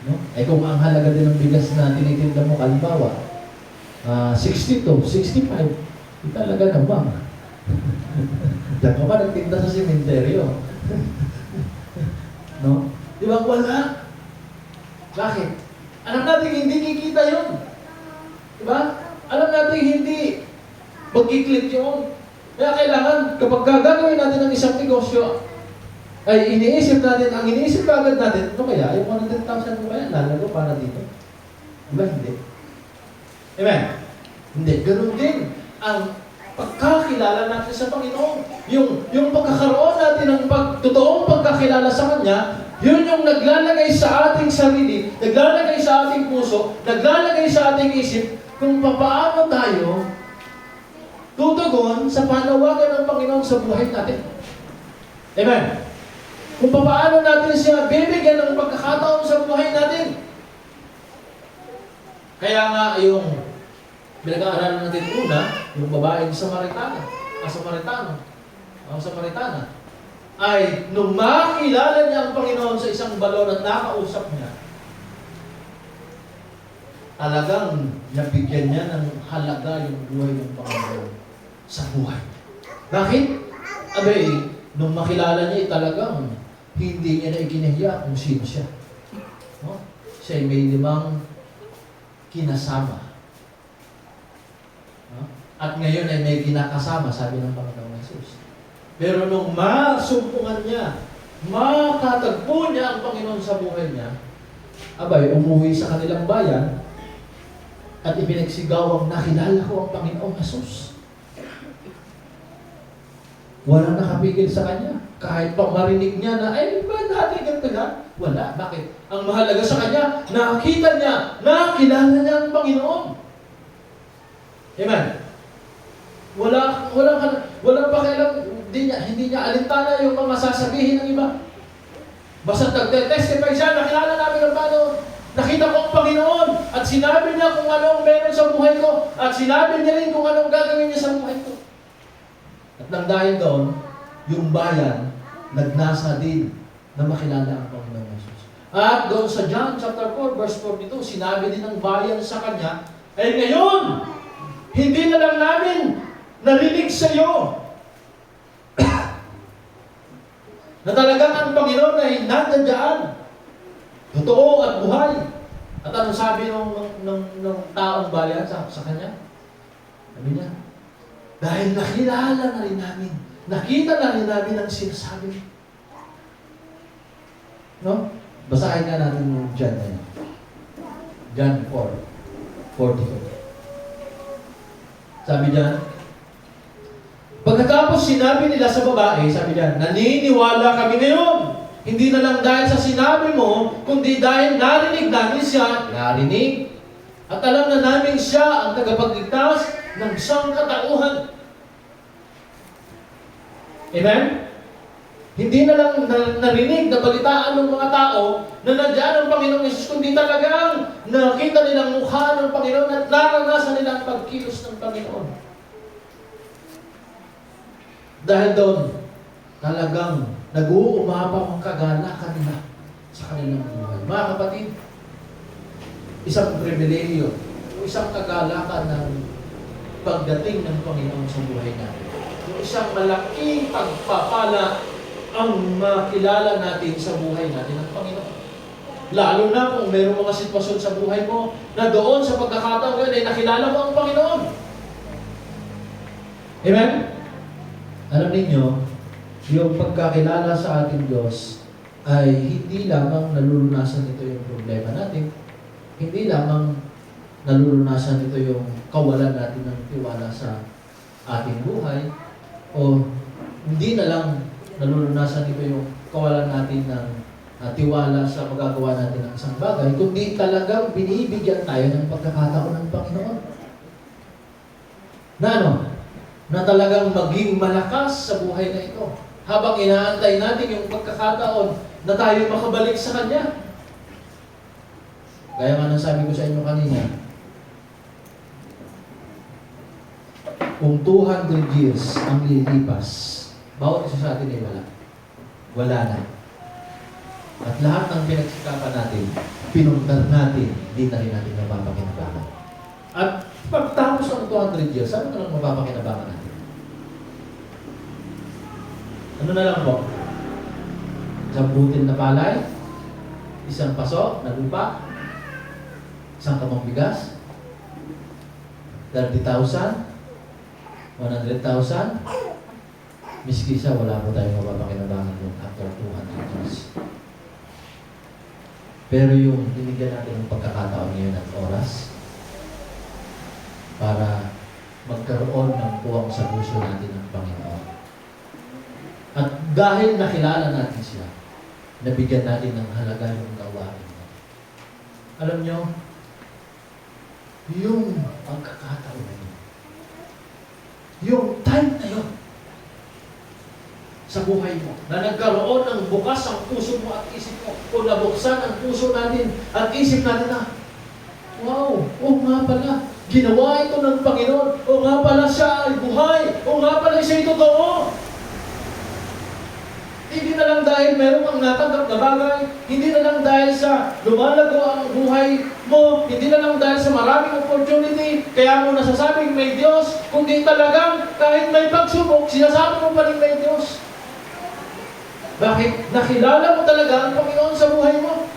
no? Eh kung ang halaga din ng bigas na tinitinda mo, kalimbawa, 60 to 65, talaga naman. Diyan ka ba nagtinda sa simenteryo? No? Di ba wala? Bakit? Alam natin hindi kikita yun. Di ba? Alam natin hindi magkiklik yun. Kaya kailangan, kapag gagawin natin ng isang negosyo, ay iniisip natin, ang iniisip agad natin, ano kaya? Yung 100,000 ko kaya, lalago para dito. Diba? Hindi. Amen? Hindi. Ganun din ang pagkakilala natin sa Panginoon. Yung pagkakaroon natin ng totoong pagkakilala sa Kanya, yun yung naglalagay sa ating sarili, naglalagay sa ating puso, naglalagay sa ating isip kung paano tayo tutugon sa panawagan ng Panginoon sa buhay natin. Amen? Kung paano natin siya bibigyan ng pagkakataon sa buhay natin. Kaya nga yung pinag-aaralan natin una, yung babaeng Samaritana, ay nung makilala niya ang Panginoon sa isang balon at nakausap niya, talagang nabigyan niya ng halaga yung buhay ng Panginoon sa buhay. Bakit? Abay, nung makilala niya, talagang hindi niya na ikinahiya kung sino siya. No? Siya ay may 5 kinasama. No? At ngayon ay may kinakasama, sabi ng Panginoon Jesus. Pero nung masumpungan niya, makatagpo niya ang Panginoon sa buhay niya, abay, umuwi sa kanilang bayan at ipinagsigawang nakilala ko ang Panginoong Jesus. Walang nakapigil sa kanya. Kahit pang marinig niya na, ay, ba dati ganito na? Wala. Bakit? Ang mahalaga sa kanya, nakita niya, nakilala niya ang Panginoon. Amen. Walang pakialam, hindi niya alintana yung mga sasabihin ng iba. Basta nagte-testify siya, nakilala namin ang Panginoon. Nakita ko ang Panginoon at sinabi niya kung anong meron sa buhay ko at sinabi niya rin kung anong gagawin niya sa buhay ko. At nang dahil doon, yung bayan, nagnasa din na makilala ang Panginoon Jesus. At doon sa John chapter 4, verse 42, sinabi din ng bayan sa kanya, ay ngayon, hindi na lang namin narinig sa iyo na talagang ang Panginoon ay nandiyan, totoo at buhay. At anong sabi ng taong bayan sa kanya? Sabi niya, dahil nakilala na rin namin, nakita na rin namin ang sinasabi. No? Basahin nga natin yung John na yun. John 4:42. Sabi diyan, pagkatapos sinabi nila sa babae, sabi diyan, naniniwala kami ngayon. Hindi na lang dahil sa sinabi mo, kundi dahil narinig namin siya, narinig. At alam na namin siya ang tagapagligtas ng sangkatauhan. Amen? Hindi na lang narinig, nabalitaan ng mga tao na nandiyan ang Panginoong Jesus, kundi talagang nakita nilang mukha ng Panginoon at naranasan nila ang pagkilos ng Panginoon. Dahil doon, talagang nag-uumapaw ang kagalakan nila sa kanilang buhay. Mga kapatid, isang pribilehiyo, isang kagalakan ng pagdating ng Panginoon sa buhay natin. Yung isang malaking pagpapala ang makilala natin sa buhay natin ng Panginoon. Lalo na kung mayroong mga sitwasyon sa buhay mo na doon sa pagkakataon yun ay nakilala mo ang Panginoon. Amen? Alam ninyo, yung pagkakilala sa ating Diyos ay hindi lamang nalulunasan nito yung problema natin, hindi lamang nalulunasan nito yung kawalan natin ng tiwala sa ating buhay, o hindi na lang nalulunasan nito yung kawalan natin ng tiwala sa magagawa natin ng isang bagay, kundi talagang binibigyan tayo ng pagkakataon ng Panginoon. Na talagang maging malakas sa buhay na ito. Habang inaantay natin yung pagkakataon na tayo makabalik sa Kanya. Gaya nga ng sabi ko sa inyo kanina, kung 200 years ang lilipas, bawat isa sa atin ay wala. Wala na. At lahat ng pinagsikapan natin, pinuntar natin, hindi na rin natin mapapakinabangan. At pagtapos ng 200 years, ano na lang mapapakinabangan natin? Ano na lang po? Isang butil na palay, isang paso na lupa, isang kamang bigas, 30,000, 100,000, miski isa, wala po tayong mapapakinabangan yung after 200 years. Pero yung binigyan natin ng pagkakataon ngayon at oras para magkaroon ng puwang sa puso natin ng Panginoon. At dahil nakilala natin siya, nabigyan natin ng halaga yung gawain niya. Alam nyo, yung pagkakataon na yun, yung time na yun, sa buhay mo, na nagkaroon ng bukas ang puso mo at isip mo, o nabuksan ang puso natin at isip natin na, wow, nga pala, ginawa ito ng Panginoon, nga pala siya ay buhay, nga pala siya ay totoo. Hindi na lang dahil meron kang natanggap na bagay, hindi na lang dahil sa lumalago ang buhay mo, hindi na lang dahil sa maraming opportunity, kaya mo nasasabing may Diyos, kundi talagang kahit may pagsubok, sinasabi mo pa rin may Diyos. Bakit? Nakilala mo talaga ang Panginoon sa buhay mo.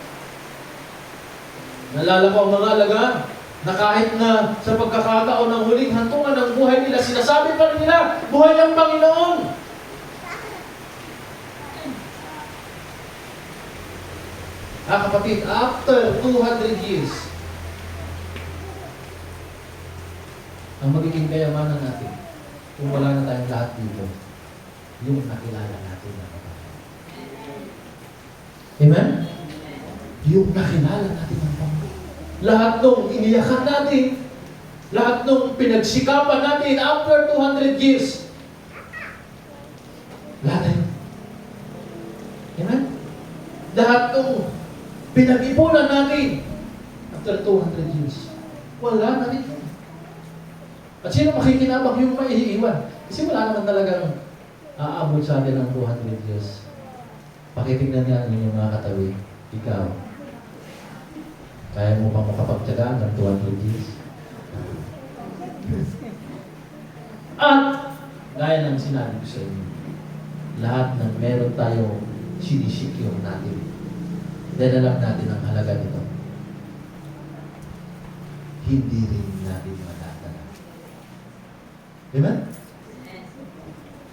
Nalala ko ang mga alagaan na kahit na sa pagkakataon ng huling hantungan ng buhay nila, sinasabi pa rin nila, buhay ang Panginoon. Kapatid, after 200 years, ang magiging kayamanan natin, kung wala na tayong lahat dito, yung nakilala natin na Panginoon. Amen? Yung nakilala natin ang Panginoon. Lahat nung iniyakan natin, lahat nung pinagsikapan natin after 200 years, lahat na yun. Amen? Lahat nung pinag-ipunan natin after 200 years, wala na rin yun. At sino makikinabang yung maiiwan? Kasi wala naman talagang aabot sa atin ng 200 years. Pakitingnan niya yung mga katabi. Ikaw, kaya mo pa makapagtyagaan ng 200 years? At, gaya ng sinabi ko sa inyo, lahat ng meron tayo sinisecure natin. Dahil alam natin ang halaga nito. Hindi rin natin madadala. Amen?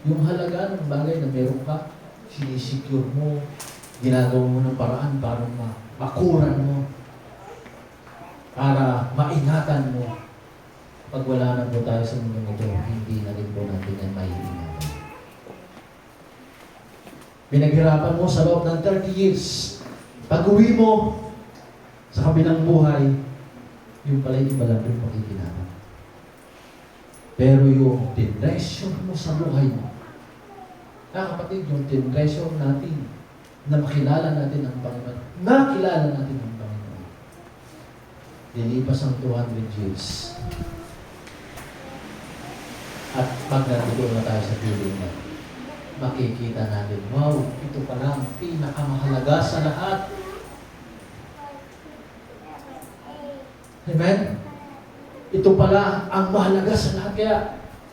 Yung halaga ng bagay na meron ka, sinisecure mo, ginagawa mo ng paraan para makuran mo, para maingatan mo. Pag wala na po tayo sa mundo ito, hindi na rin po natin yan maiingatan. Pinaghirapan mo sa loob ng 30 years. Pag-uwi mo sa kabilang buhay, yung pala iba lang yung pakikinabang. Pero yung tinresyon mo sa buhay mo, kapatid, yung tinresyon natin na makilala natin ang Panginoon, nakilala natin ang Panginoon. Lilipas ang 200 years. At pag nandito na tayo sa piling na, makikita natin, wow, ito pala ang pinakamahalaga sa lahat. Amen? Ito pala ang mahalaga sa lahat. Kaya,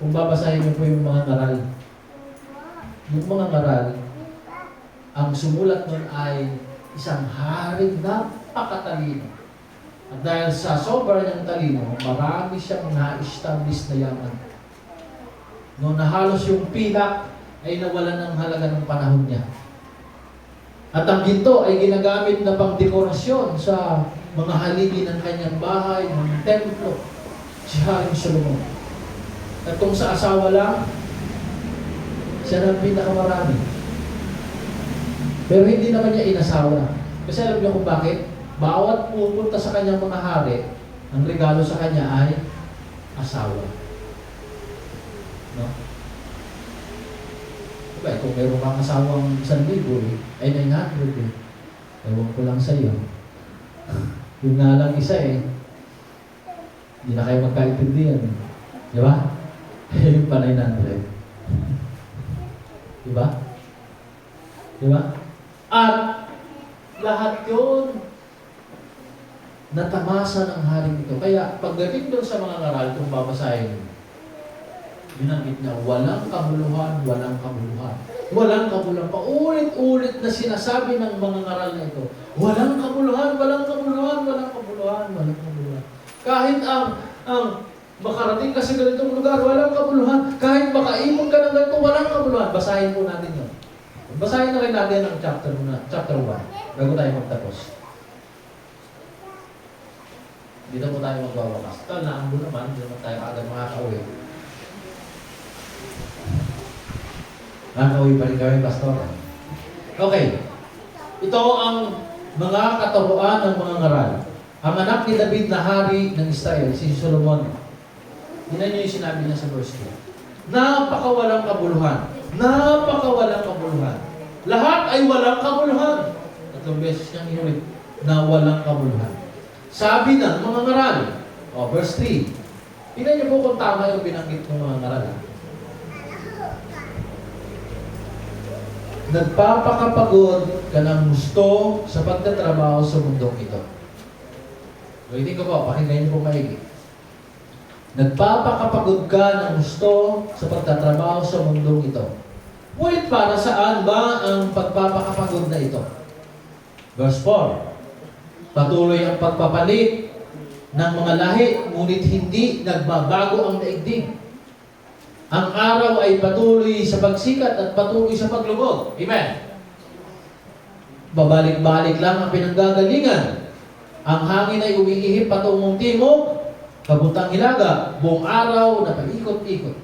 kung babasahin niyo po yung mga ngaral, yung mga ngaral, ang sumulat nun ay isang haring napakatalino. At dahil sa sobrang niyang talino, marami siyang na-establish na yaman. Noong nahalos yung pilak, ay nawalan ng halaga ng panahon niya. At ang ginto ay ginagamit na pang dekorasyon sa mga haligi ng kanyang bahay, ng templo, si Haring Solomon. At kung sa asawa lang, siya ang pinakamarami. Pero hindi naman niya inasawa. Kasi alam niyo kung bakit? Bawat pupunta sa kanyang mga hari, ang regalo sa kanya ay asawa. No? Diba, kung meron kang asawang 1,000 ay 900 eh. Ewan ko lang sa iyo. Yung nga lang isa eh, hindi na kayo magkaintindihan. Di ba? Yung pa 900. Di ba? Di ba? At lahat yun natamasa ng haring ito. Kaya pagdating doon sa mga ngaral, kung babasahin, binanggit niya, walang kabuluhan, walang kabuluhan. Walang kabuluhan. Paulit-ulit na sinasabi ng mga ngaral na ito, walang kabuluhan, walang kabuluhan, walang kabuluhan, walang kabuluhan. Kahit ang makarating ka sa ganitong lugar, walang kabuluhan. Kahit makaipon ka ng ganito, walang kabuluhan. Basahin po natin yun. Basahin na rin natin ang chapter 1, bago tayo magtapos. Dito po tayo magwawakas. Ito, naambo naman, hindi naman tayo kaagad makakauwi. Nakauwi pa rin kami, Pastor. Okay. Ito ang mga katuruan ng mga ngaral. Ang anak ni David na hari ng Israel, si Solomon. Tingnan niyo yung sinabi niya sa verse 2. Napakawalang kabuluhan. Napakawalang kabuluhan. Lahat ay walang kabuluhan. 3 beses niyang inulit na walang kabuluhan. Sabi ng mga ngaral. Verse 3. Tingnan niyo po kung tama yung binanggit ng mga ngaral. Nagpapakapagod ka ng gusto sa pagtatrabaho sa mundong ito. Ulitin ko po, pakinggan niyo po maigi. Nagpapakapagod ka ng gusto sa pagtatrabaho sa mundong ito. Ngunit para saan ba ang pagpapakapagod na ito? Verse 4. Patuloy ang pagpapalit ng mga lahi, ngunit hindi nagbabago ang daigdig. Ang araw ay patuloy sa pagsikat at patuloy sa paglubog. Amen. Babalik-balik lang ang pinanggagalingan. Ang hangin ay umiihip patungong timog, kabutang hilaga, buong araw na paikot-ikot.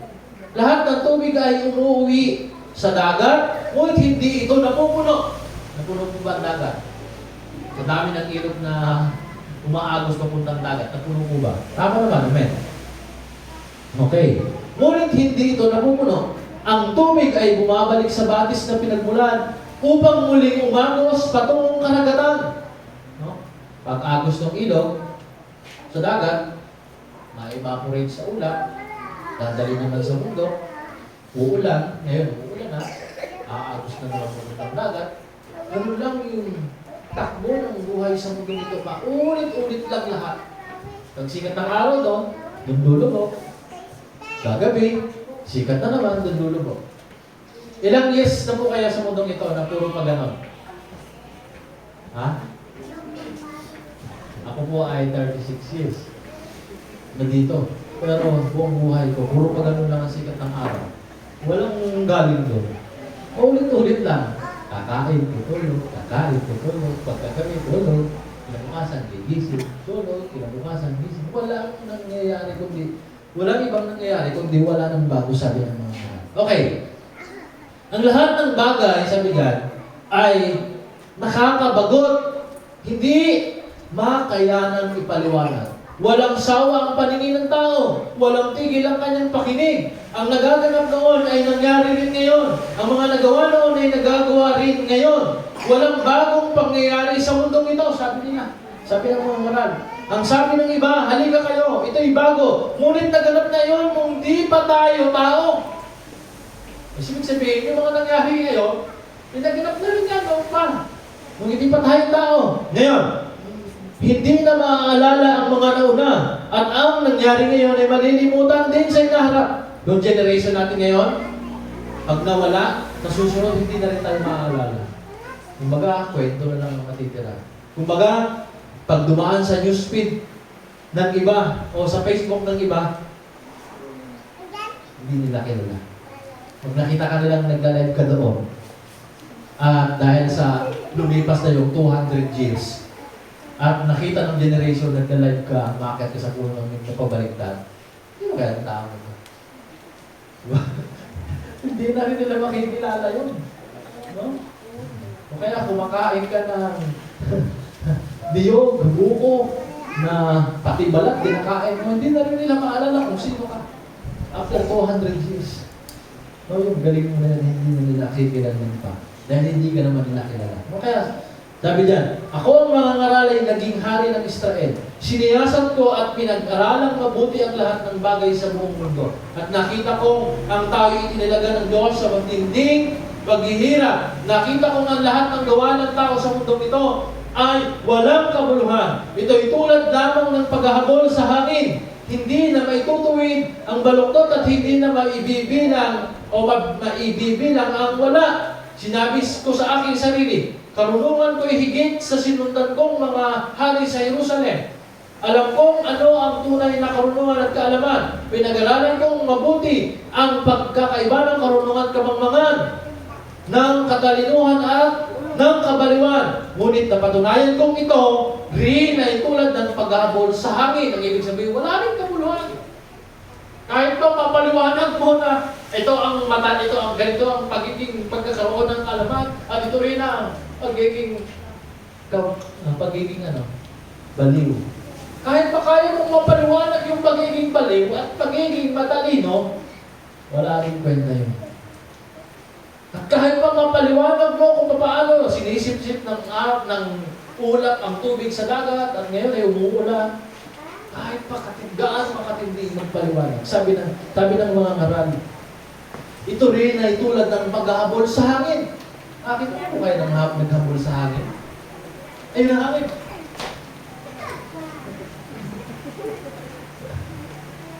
Lahat ng tubig ay umuwi sa dagat, ngunit hindi ito napupuno. Napuno po ba ang dagat? Sa dami ng ilog na umaagos papuntang dagat, napuno po ba? Tama naman, amen. Okay. Ngunit hindi ito napupuno. Ang tubig ay bumabalik sa batis na pinagmulan upang muling umagos patungong karagatan. No? Pag-agos ng ilog sa dagat, ma-evaporate sa ulap, dadali naman sa mundo, uulan, ngayon uulan na, aagos na naman sa dagat. Ganun lang yung takbo ng buhay sa mundo nito. Paulit-ulit lang lahat. Pag sikat ng araw doon, yung dulo mo, kagabi, sikat na naman, doon dulo mo. Ilang years na po kaya sa mundong ito na puro pa ganon? Ha? Ako po ay 36 years na dito. Pero buong buhay ko, puro pa ganon lang ang sikat ng araw. Walang galing doon. Ulit-ulit lang. Kakain, tutulog, kakain, tutulog, pagkakain, tulog, kinabukasan, gigising, tulog, kinabukasan, gising. Walang nangyayari kundi walang ibang nangyayari kundi wala ng bago, sabi ng mga ngaral. Okay. Ang lahat ng bagay, sabi God, ay nakakabagot, hindi makayanan ipaliwanag. Walang sawa ang paningin ng tao, walang tigil ang kanyang pakinig. Ang nagaganap noon ay nangyari rin ngayon. Ang mga nagawa noon ay nagagawa rin ngayon. Walang bagong pangyayari sa mundong ito, sabi nila. Sabi ng mga ngaral. Ang sabi ng iba, halika kayo, ito'y bago. Ngunit naganap na yun kung di pa tayo tao. Ibig sabihin, yung mga nangyari ngayon, naganap na rin yan noon pa. Nung hindi pa tayo tao. Ngayon, hindi na maaalala ang mga nauna. At ang nangyari ngayon ay malilimutan din sa inaharap. Yung generation natin ngayon, pag nawala, nasusunod, hindi na rin tayo maaalala. Kumbaga, kwento na lang ang matitira. Kumbaga, pag dumaan sa newsfeed ng iba o sa Facebook ng iba, hindi nila kilala. Pag nakita ka nilang nagla-live ka doon, at dahil sa lumipas na yung 200 years, at nakita ng generation nagla-live ka, makakit ka sa puno ng napabaliktad, hindi mo kaya ang tao mo. Diba? Hindi na rin nila makikilala yun. No? O kaya kumakain ka ng diyog, buko, na pati balat, dinakain mo, hindi na rin nila maalala kung sino ka. After 200 years. No, yung galing mo na hindi na nila kikilalan pa. Dahil hindi ka naman nila kilala. O kaya, sabi dyan, ako ang mga ngaralay naging hari ng Israel. Siniyasan ko at pinag-aralang mabuti ang lahat ng bagay sa buong mundo. At nakita kong ang tao'y inilaga ng Diyos sa matinding paghihirap. Nakita kong ang lahat ng gawa ng tao sa mundong ito ay walang kabuluhan. Ito'y tulad lamang ng paghahabol sa hangin. Hindi na maitutuwid ang baluktot at hindi na maibibilang o maibibilang ang wala. Sinabi ko sa aking sarili, karunungan ko'y higit sa sinundan kong mga hari sa Jerusalem. Alam kong ano ang tunay na karunungan at kaalaman. Pinag-aralan kong mabuti ang pagkakaiba ng karunungan at kamangmangan, ng katalinuhan at ng kabaliwan. Ngunit napatunayan kong ito, rin ay tulad ng paghabol sa hangin. Ang ibig sabihin, wala rin kabuluhan. Kahit pa mapaliwanag mo na ito ang mata, ito ang ganito ang pagiging pagkakaroon ng alamat, at ito rin ang pagiging baliw. Kahit pa kaya mong mapaliwanag yung pagiging baliw at pagiging matalino, wala rin kwenta yun. At kahit pa mapaliwanag mo kung paano sinisip-sip ng ulap ang tubig sa dagat at ngayon ay umuulan, kahit pa gaano makatindi magpaliwanag. Sabi ng mga ngaral, ito rin ay tulad ng paghahabol sa hangin. Bakit mo kayo naghabol sa hangin? Ayun ang hangin.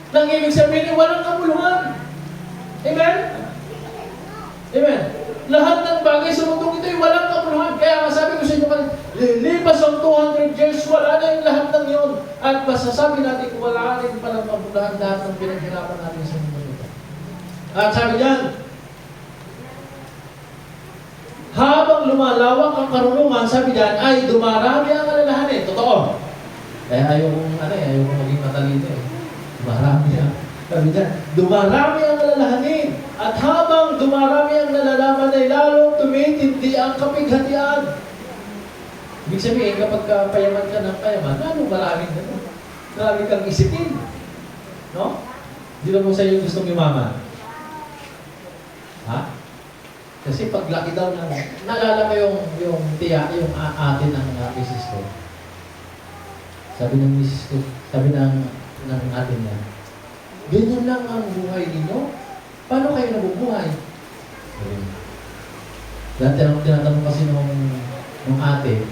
Nang ibig sabihin, walang kabuluhan. Amen? Amen? Lahat ng bagay sa mundong ito ay walang kabuluhan. Kaya masabi ko sa inyo, lilipas ang 200 years, wala na yung lahat ng yun. At masasabi natin kung wala rin palang kabuluhan lahat ng pinaghirapan natin sa mundo ito. At sabi diyan, habang lumalawak ang karunungan, sabi diyan, ay dumarami ang alalahanin. Totoo. Kaya ayokong maging matalino eh. Dumarami ang, sabi diyan, dumarami ang alalahanin. At habang dumarami ang nalalaman ay lalong tumitindi ang kapighatian. Ibig sabihin, kapag payaman ka ng payaman, lalong maraming gano'n. Marami kang isipin. No? Hindi na mo sa iyo gustong yumaman. Ha? Kasi paglaki daw ng, naalala ko yung ate ng misis ko. Sabi ng misis ko, sabi ng ate niya, ganyan lang ang buhay ninyo? Paano kayo nabubuhay? Dati ang tinatanong kasi nung ate,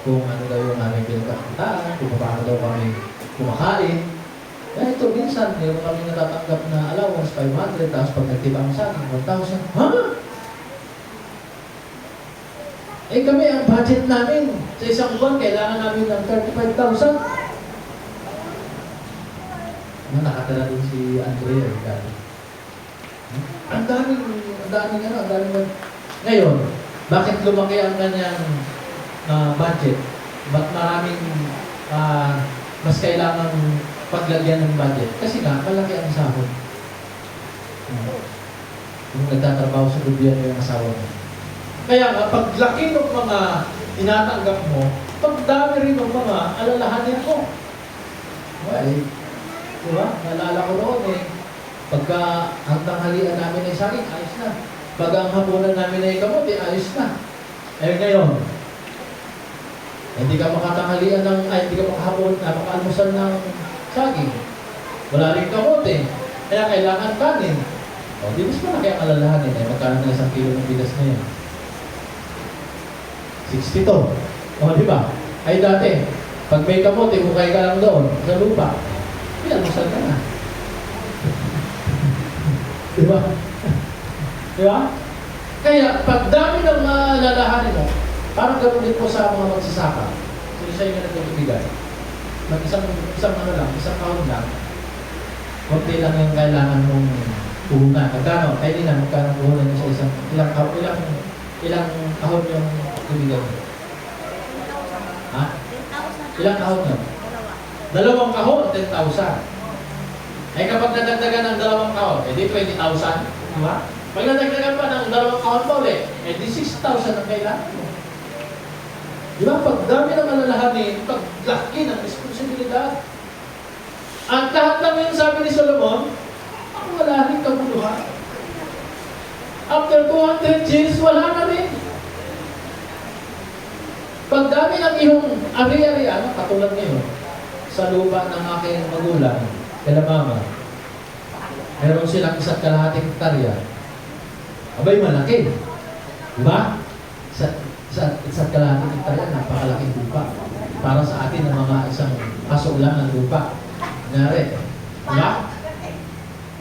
kung ano daw yung aming pinagkakitaan, kung paano daw kami kumakain. Kaya ito, minsan, meron kami natatanggap na allowance, 500, tapos pag nagtibang sa akin, 1,000. Ha? Eh kami, ang budget namin sa isang buwan, kailangan namin ng 35,000. Nakatala din si Andrea. Ang daming. Ngayon, bakit lumaki ang kanyang budget? Ba't maraming mas kailangan paglagyan ng budget? Kasi nga, malaki ang sahod. Kung nagtatrabaho sa gobyerno yung asawa mo. Kaya nga, paglaki ng mga tinatanggap mo, pagdami rin ng mga alalahanin mo. Well, diba? Naalala ko noon pagka ang tanghalian namin ay saging, ayos na. Pag ang hapunan namin ay kamote, ayos na. Eh ngayon, hindi ka makatanghalian hindi ka makaalmusal ng saging. Wala rin kamote. Kaya kailangan kanin. O, di mas malaki ang alalahanin. Magkano na 1 kilo ng bigas na yan? 62. O, di ba? Ay dati, pag may kamote, hukay ka lang doon sa lupa. Pinalmusal ka na. Diba? Diba? Kaya, pag dami ng alalahanin mo, parang ganoon din po sa mga magsasaka. So, isa yung nagtutubigay. Isang kahon lang, konti lang yung kailangan mong puhunan. Magkano? Ay di na, magkano puhunan nyo sa ilang kahon yung tubigay mo? Ha? Ilang kahon yun? 2 kahon, 10,000. Ay kapag nadagdagan ng 2 kahon, edi 20,000. Diba? Pag nadagdagan pa ng 2 kahon pa ulit, edi 6,000 ang kailangan mo. Diba? Pag dami ng alalahanin, paglaki ng responsibilidad. At lahat ng yun, sabi ni Solomon, wala rin kabuluhan. After 200 years, wala na rin. Pag dami ng iyong ari-arian, katulad ngayon, sa lupa ng aking magulang, kala mama, meron silang 1.5 hektarya. Abay, malaki. Diba? Sa 1.5 hektarya, napakalaking lupa. Para sa atin ng mga isang kaso lang ng lupa. Nangyari. Diba?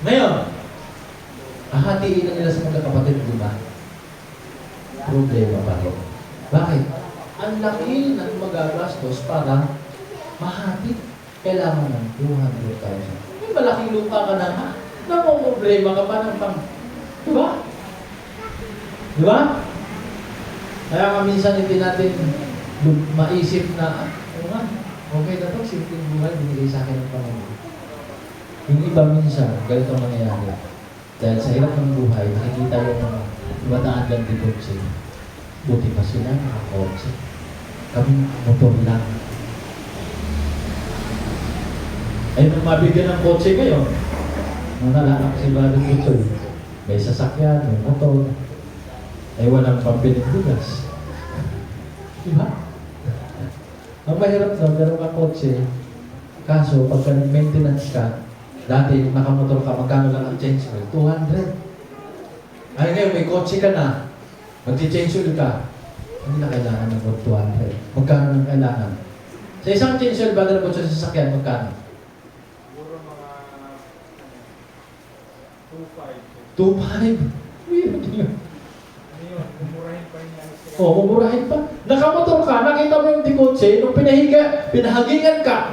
Ngayon, hahatiin na nila sa mga kapatid, diba? Problema pa rin. Bakit? Ang laki ng magagastos para mahati. Kailangan ng 200,000. May malaking lupa ka na, problema ka pa ng diba? Diba? Kaya nga minsan hindi natin maisip na, okay na ito, simpleng buhay, binigay sa akin ng Panginoon. Yung iba minsan, ganito ang nangyayari. Dahil sa hirap ng buhay, nakikita yung dumadaan lang di kotse. Buti pa sila nakakotse. Kami motor lang. Ay, nung mabigyan ng kotse kayo, nalala ko si Brother Kutoy. May sasakyan, may motor. Ay, walang pampiling bigas. Diba? Ang mahirap na, meron kang kotse. Kaso, pagka maintenance ka, dati yung nakamotor ka, magkano lang ang change oil? 200. Ay, ngayon, may kotse ka na. Magti-change oil ka. Hindi na kailangan ng 200. Magkano nang kailangan? Sa isang change oil, bago na po sa sasakyan, magkano? 2.5. Oh, mumurahin pa. Nakamotor ka, nakita mo yung tikotse, nung pinahagingan ka,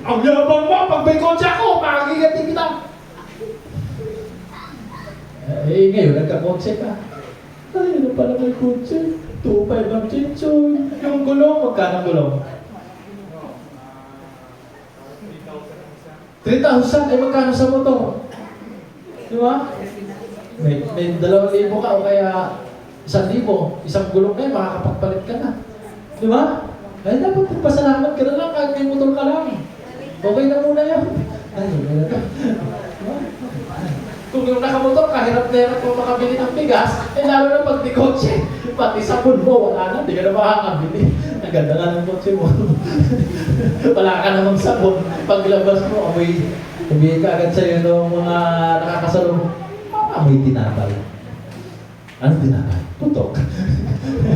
ang yabang mo, pag may kotse ako, makagigan din kita. Eh, ngayon, nagkakotse ka. Ay, ano pala may kotse? 2.5 ang chinchoy. Yung gulong, magkano gulong? 3,000. Ay, magkano sa motor? Di ba? May 2,000 ka o kaya 1,000. Isang gulong na yun, makakapagpalit ka na. Di ba? Ay, dapat pasalamat ka na lang kahit may motor ka lang. Okay na muna yun. Ay, wala na. Kung yung nakamotor ka, hirap na hirap mo makabili ng bigas, eh lalo na pag di kotse, pati sabon mo, wala na, di ka na makakabili. Ang ganda nga ng kotse mo. Wala ka namang sabon. Paglabas mo, amoy, sabihin ka agad sa'yo ng mga nakakasalong, amoy tinapay. Ano tinapay? Putok.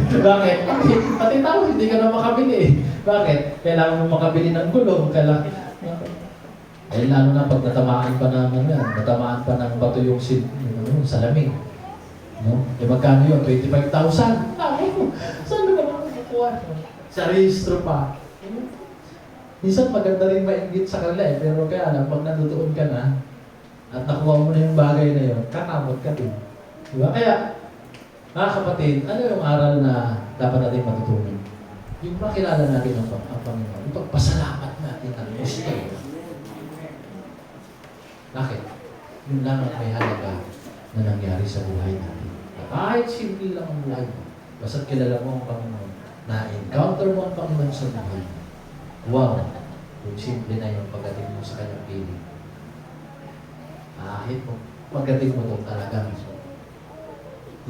Bakit? Pati tao, hindi ka na makabili eh. Bakit? Kailangan mo makabili ng gulong, kailangan. Eh, lalo na pag natamaan pa ng natamaan pa ng bato yung salamin. No? Eh, magkano yun? 25,000. Saan mo naman makukuha? Sa registro pa. Minsan maganda rin mainggit sa kanila eh, pero kaya lang, pag nandoon ka na, at nakuha mo na yung bagay na yun, kakamot ka din. Diba? Kaya, mga kapatid, ano yung aral na dapat natin matutunan? Yung makilala natin ang Panginoon, yung pagpasalamat natin ang gusto. Bakit? Yun lang ang may halaga na nangyari sa buhay natin. Kahit simple lang ang buhay mo, basta't kilala mo ang Panginoon, na-encounter mo ang Panginoon sa buhay mo. Wow! Kung simple na yung pagdating mo sa kanyang piling. Kahit mo, pagdating mo doon talaga.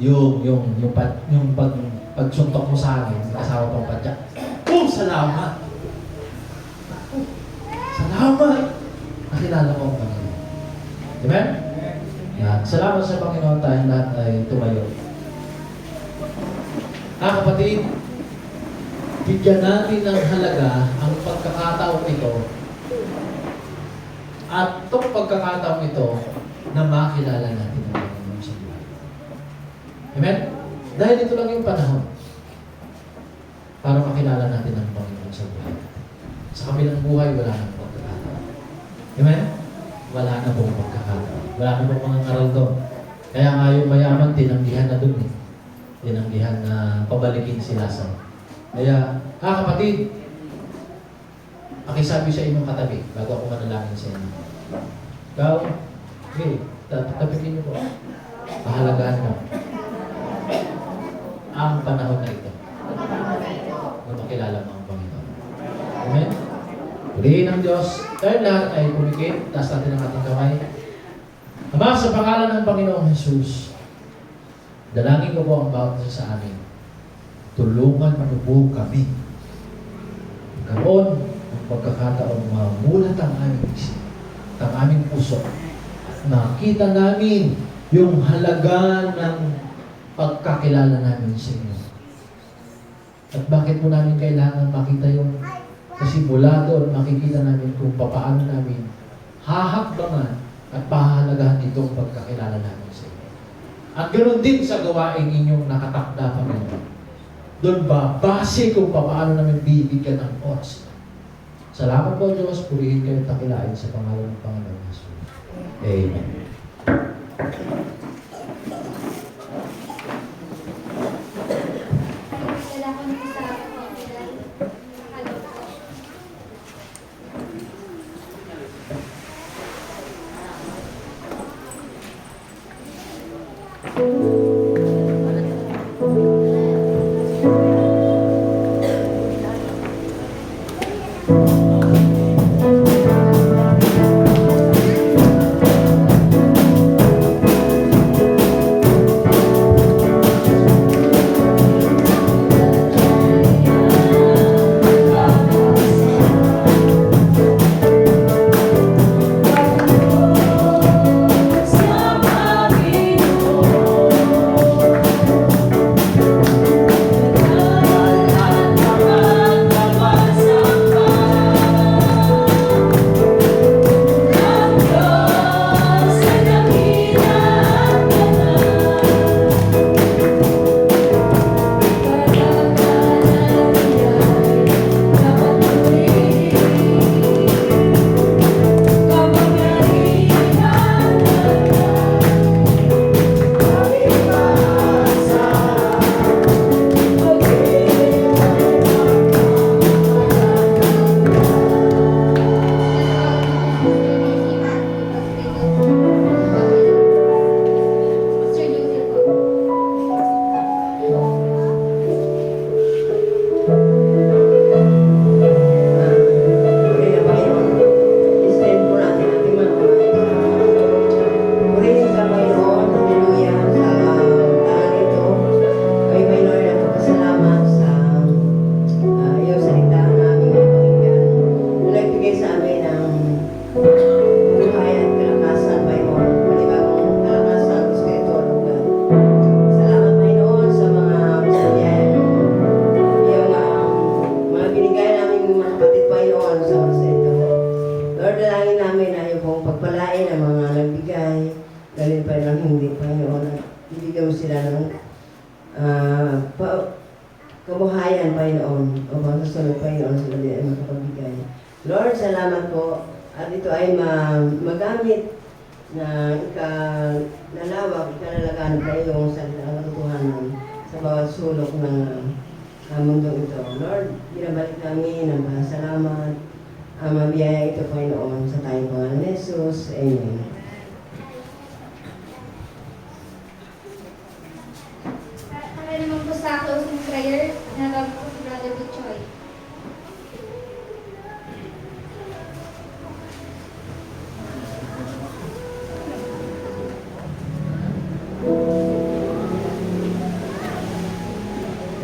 Yung pagsuntok mo sa akin, kasama pang padyak. Oh, salamat! Salamat! Nakilala ko ang Panginoon. Amen? Salamat sa Panginoon, tayong lahat ay tumayo. Kapatid, bigyan natin ng halaga ang pagkakataong ito at itong pagkakataong ito na makilala natin ang Panginoon sa buhay. Amen? Dahil ito lang yung panahon para makilala natin ang Panginoon sa buhay. Sa kabilang buhay, wala nang pagkakataon. Amen? Wala na pong pagkakataon. Wala na pong mga ngaral doon. Kaya nga yung mayaman, tinanggihan na doon eh. Tinanggihan na pabalikin sila sa. Kaya, kapatid, pakisabi sa inyong katabi bago ako manalangin sa inyo. Ikaw, okay, tapikin niyo po. Pahalagahan mo ang panahon na ito na makilala mo ang Panginoon. Amen? Purihin ng Diyos. Tayo lahat ay pumikit. Taas natin ang ating kamay. Ama, sa pangalan ng Panginoong Jesus, dalangin ko po ang bawat isa sa amin. Tulungan mo po kami. Karoon ang pagkakataon mamulat ang aming isip, ang aming puso. Nakita namin yung halaga ng pagkakilala namin sa inyo. At bakit mo namin kailangan makita yung kasi mula doon, makikita namin kung paano namin hahakbangan at pahalagahan itong pagkakilala namin sa inyo. At ganoon din sa gawain inyong nakatakda, Panginoon. Doon ba, base kung paano namin bibigyan ng oras. Salamat po, Diyos. Purihin kayo takilain sa pangalan ng Panginoon Jesus. Amen. kabuhayan, Panginoon, o pagsusunod, Panginoon, sila din ay makapagbigay. Lord, salamat po. At ito ay magamit na ikalalawak, ikalalagaan sa iyong salita ang katotohanan sa bawat sulok ng mundong ito. Lord, binabalik kami ng pasalamat. Mabiyaya ito, Panginoon, sa tayong pangalan ni Jesus. Amen. Para naman po sa closing prayer, nagag po si Brother Bichoy.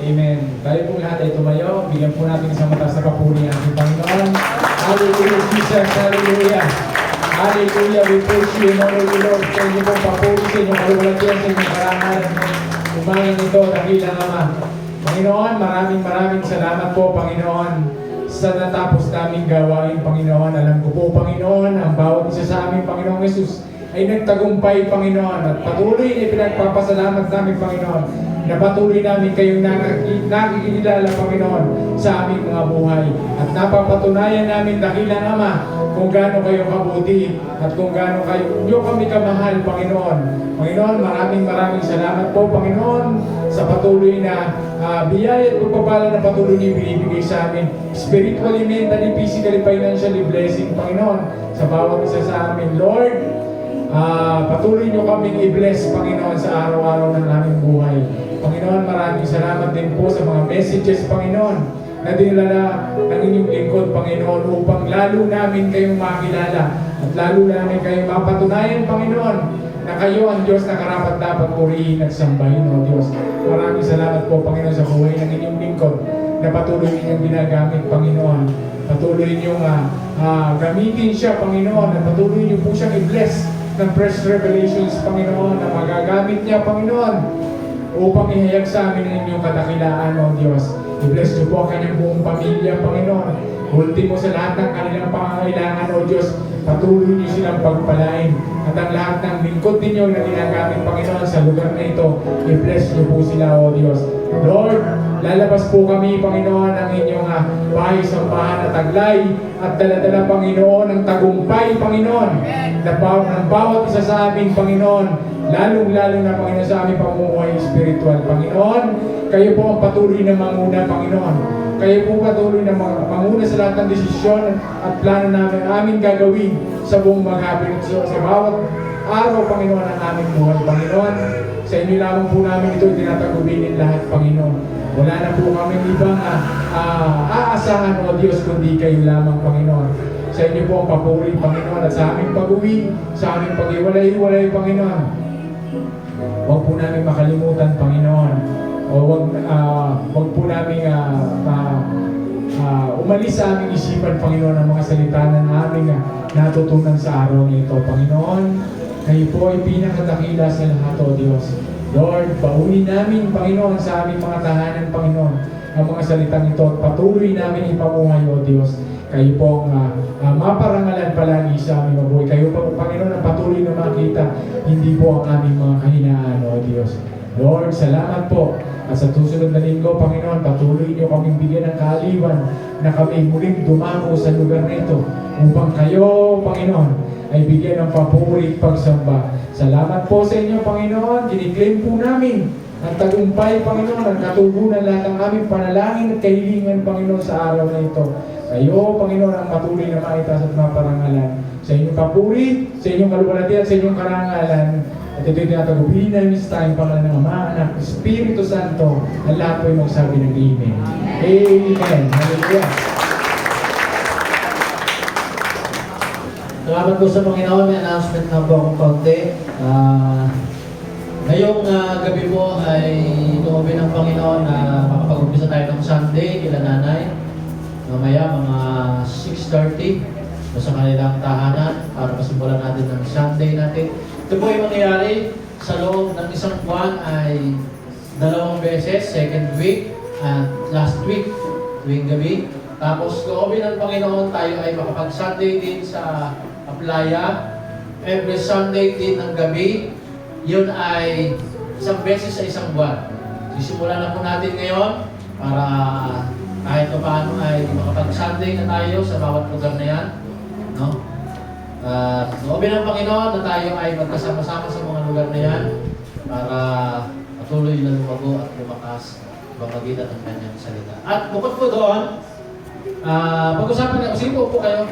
Amen. Tayo po lahat ay tumayo. Bigyan po natin sa mataas na papuri ang ating Panginoon. Hallelujah, Jesus. Hallelujah. Hallelujah. We praise you and honor you, Lord. Sa inyo pong papuri, sa inyong kaluwalhatian, sa inyong karangalan. Umangin ito, dakilang Ama. Panginoon, maraming salamat po, Panginoon, sa natapos naming gawain, Panginoon. Alam ko po, Panginoon, ang bawat isa sa amin, Panginoong Jesus, ay nagtagumpay, Panginoon, at patuloy na pinagpapasalamat namin, Panginoon, na patuloy namin kayong nakikilala, Panginoon, sa aming mga buhay. At napapatunayan namin, dakilang Ama, kung gaano kayo kabuti at kung gaano kayo kami kamahal, Panginoon. Panginoon, maraming salamat po, Panginoon, sa patuloy na biyaya at pagpapala na patuloy niyo binibigay sa amin. Spiritually, mentally, physically, financially blessing, Panginoon, sa bawat isa sa amin. Lord, patuloy niyo kaming i-bless, Panginoon, sa araw-araw ng aming buhay. Panginoon, maraming salamat din po sa mga messages, Panginoon, na dinala ng inyong lingkod, Panginoon, upang lalo namin kayong makilala at lalo namin kayong mapatunayan, Panginoon, na kayo ang Diyos na karapat-dapat purihin at sambahin, O Diyos. Maraming salamat po, Panginoon, sa buhay ng inyong lingkod na patuloy ninyong ginagamit, Panginoon. Patuloy ninyong gamitin siya, Panginoon, na patuloy niyo po siyang i-bless ng fresh revelations, Panginoon, na magagamit niya, Panginoon, upang ihayag sa amin ang inyong kadakilaan, O Diyos. I-bless niyo po ang kanyang buong pamilya, Panginoon. Ultimo sa lahat ng kanilang pangangailangan, O Diyos, patuloy niyo silang pagpalain. At ang lahat ng lingkod ninyo na ginagamit, Panginoon, sa lugar na ito, i-bless niyo po sila, O Diyos. Lord, lalabas po kami, Panginoon, ng inyong bahay, sambahan at taglay at daladala, Panginoon, ng tagumpay, Panginoon, ng bawat isa sa amin, Panginoon, lalong-lalo na, Panginoon, sa aming pamumuhay spiritual, Panginoon. Kayo po ang patuloy na manguna, Panginoon. Kayo po patuloy na manguna sa lahat ng desisyon at plano namin aming gagawin sa buong maghapon sa bawat araw, Panginoon, ng aming buhay, Panginoon. Sa inyo lamang po namin ito tinatagubinin lahat, Panginoon. Wala na po kami ibang aasahan, O Diyos, kundi kayo lamang, Panginoon. Sa inyo po ang papuri, Panginoon, at sa aming pag-uwi, sa aming pag-iwalay-iwalay, Panginoon. Huwag po namin makalimutan, Panginoon. O huwag po namin umalis sa aming isipan, Panginoon, ang mga salita na aming natutunan sa araw na ito, Panginoon. Kayo po ay pinakatakila sa lahat, O Diyos. Lord, baunin namin, Panginoon, sa aming mga tahanan, Panginoon, ang mga salitang ito at patuloy namin ipamuhay, O Diyos. Kayo po ang maparangalan palagi sa aming mabuhay. Kayo po, Panginoon, ang patuloy na makita, hindi po ang aming mga kahinaan, O Diyos. Lord, salamat po. At sa susunod na linggo, Panginoon, patuloy niyo kaming bigyan ng kaaliwan na kami muling dumako sa lugar nito upang kayo, Panginoon, ay bigyan ng papuri at pagsamba. Salamat po sa inyo, Panginoon. Kiniklaim po namin ang tagumpay, Panginoon, ang katugunan lahat ng aming panalangin at kahilingan, Panginoon, sa araw na ito. Kayo, Panginoon, ang patuloy na maitas at maparangalan. Sa inyong papuri, sa inyong kaluwalhati at sa inyong karangalan. At ito'y tinatagubilin namin sa tayong pangalan ng Ama, Anak, Espiritu Santo. Ang lahat po ay magsabi ng Amen. Amen. Hallelujah. Salamat po sa Panginoon. May announcement na po akong kaunti. Ngayong gabi po ay loobin ng Panginoon na makapag-umpisa tayo ng Sunday kila nanay. Mamaya mga 6:30 sa kanilang tahanan para masimulan natin ng Sunday natin. Ito po ay mangyayari sa loob ng isang buwan ay 2 beses, second week at last week, tuwing gabi. Tapos loobin ng Panginoon tayo ay makapag-Sunday din sa Aplaya. Every Sunday din ng gabi, yun ay 1 beses sa isang buwan. Sisimulan na po natin ngayon para kahit pa paano ay makapag-Sunday na tayo sa bawat lugar na yan. No? Loobin ng Panginoon na tayo ay magkasama-sama sa mga lugar na yan para patuloy na lumago at lumakas pamagitan ng kanyang salita. At bukod po doon, pag-usapan na, sige po kayo.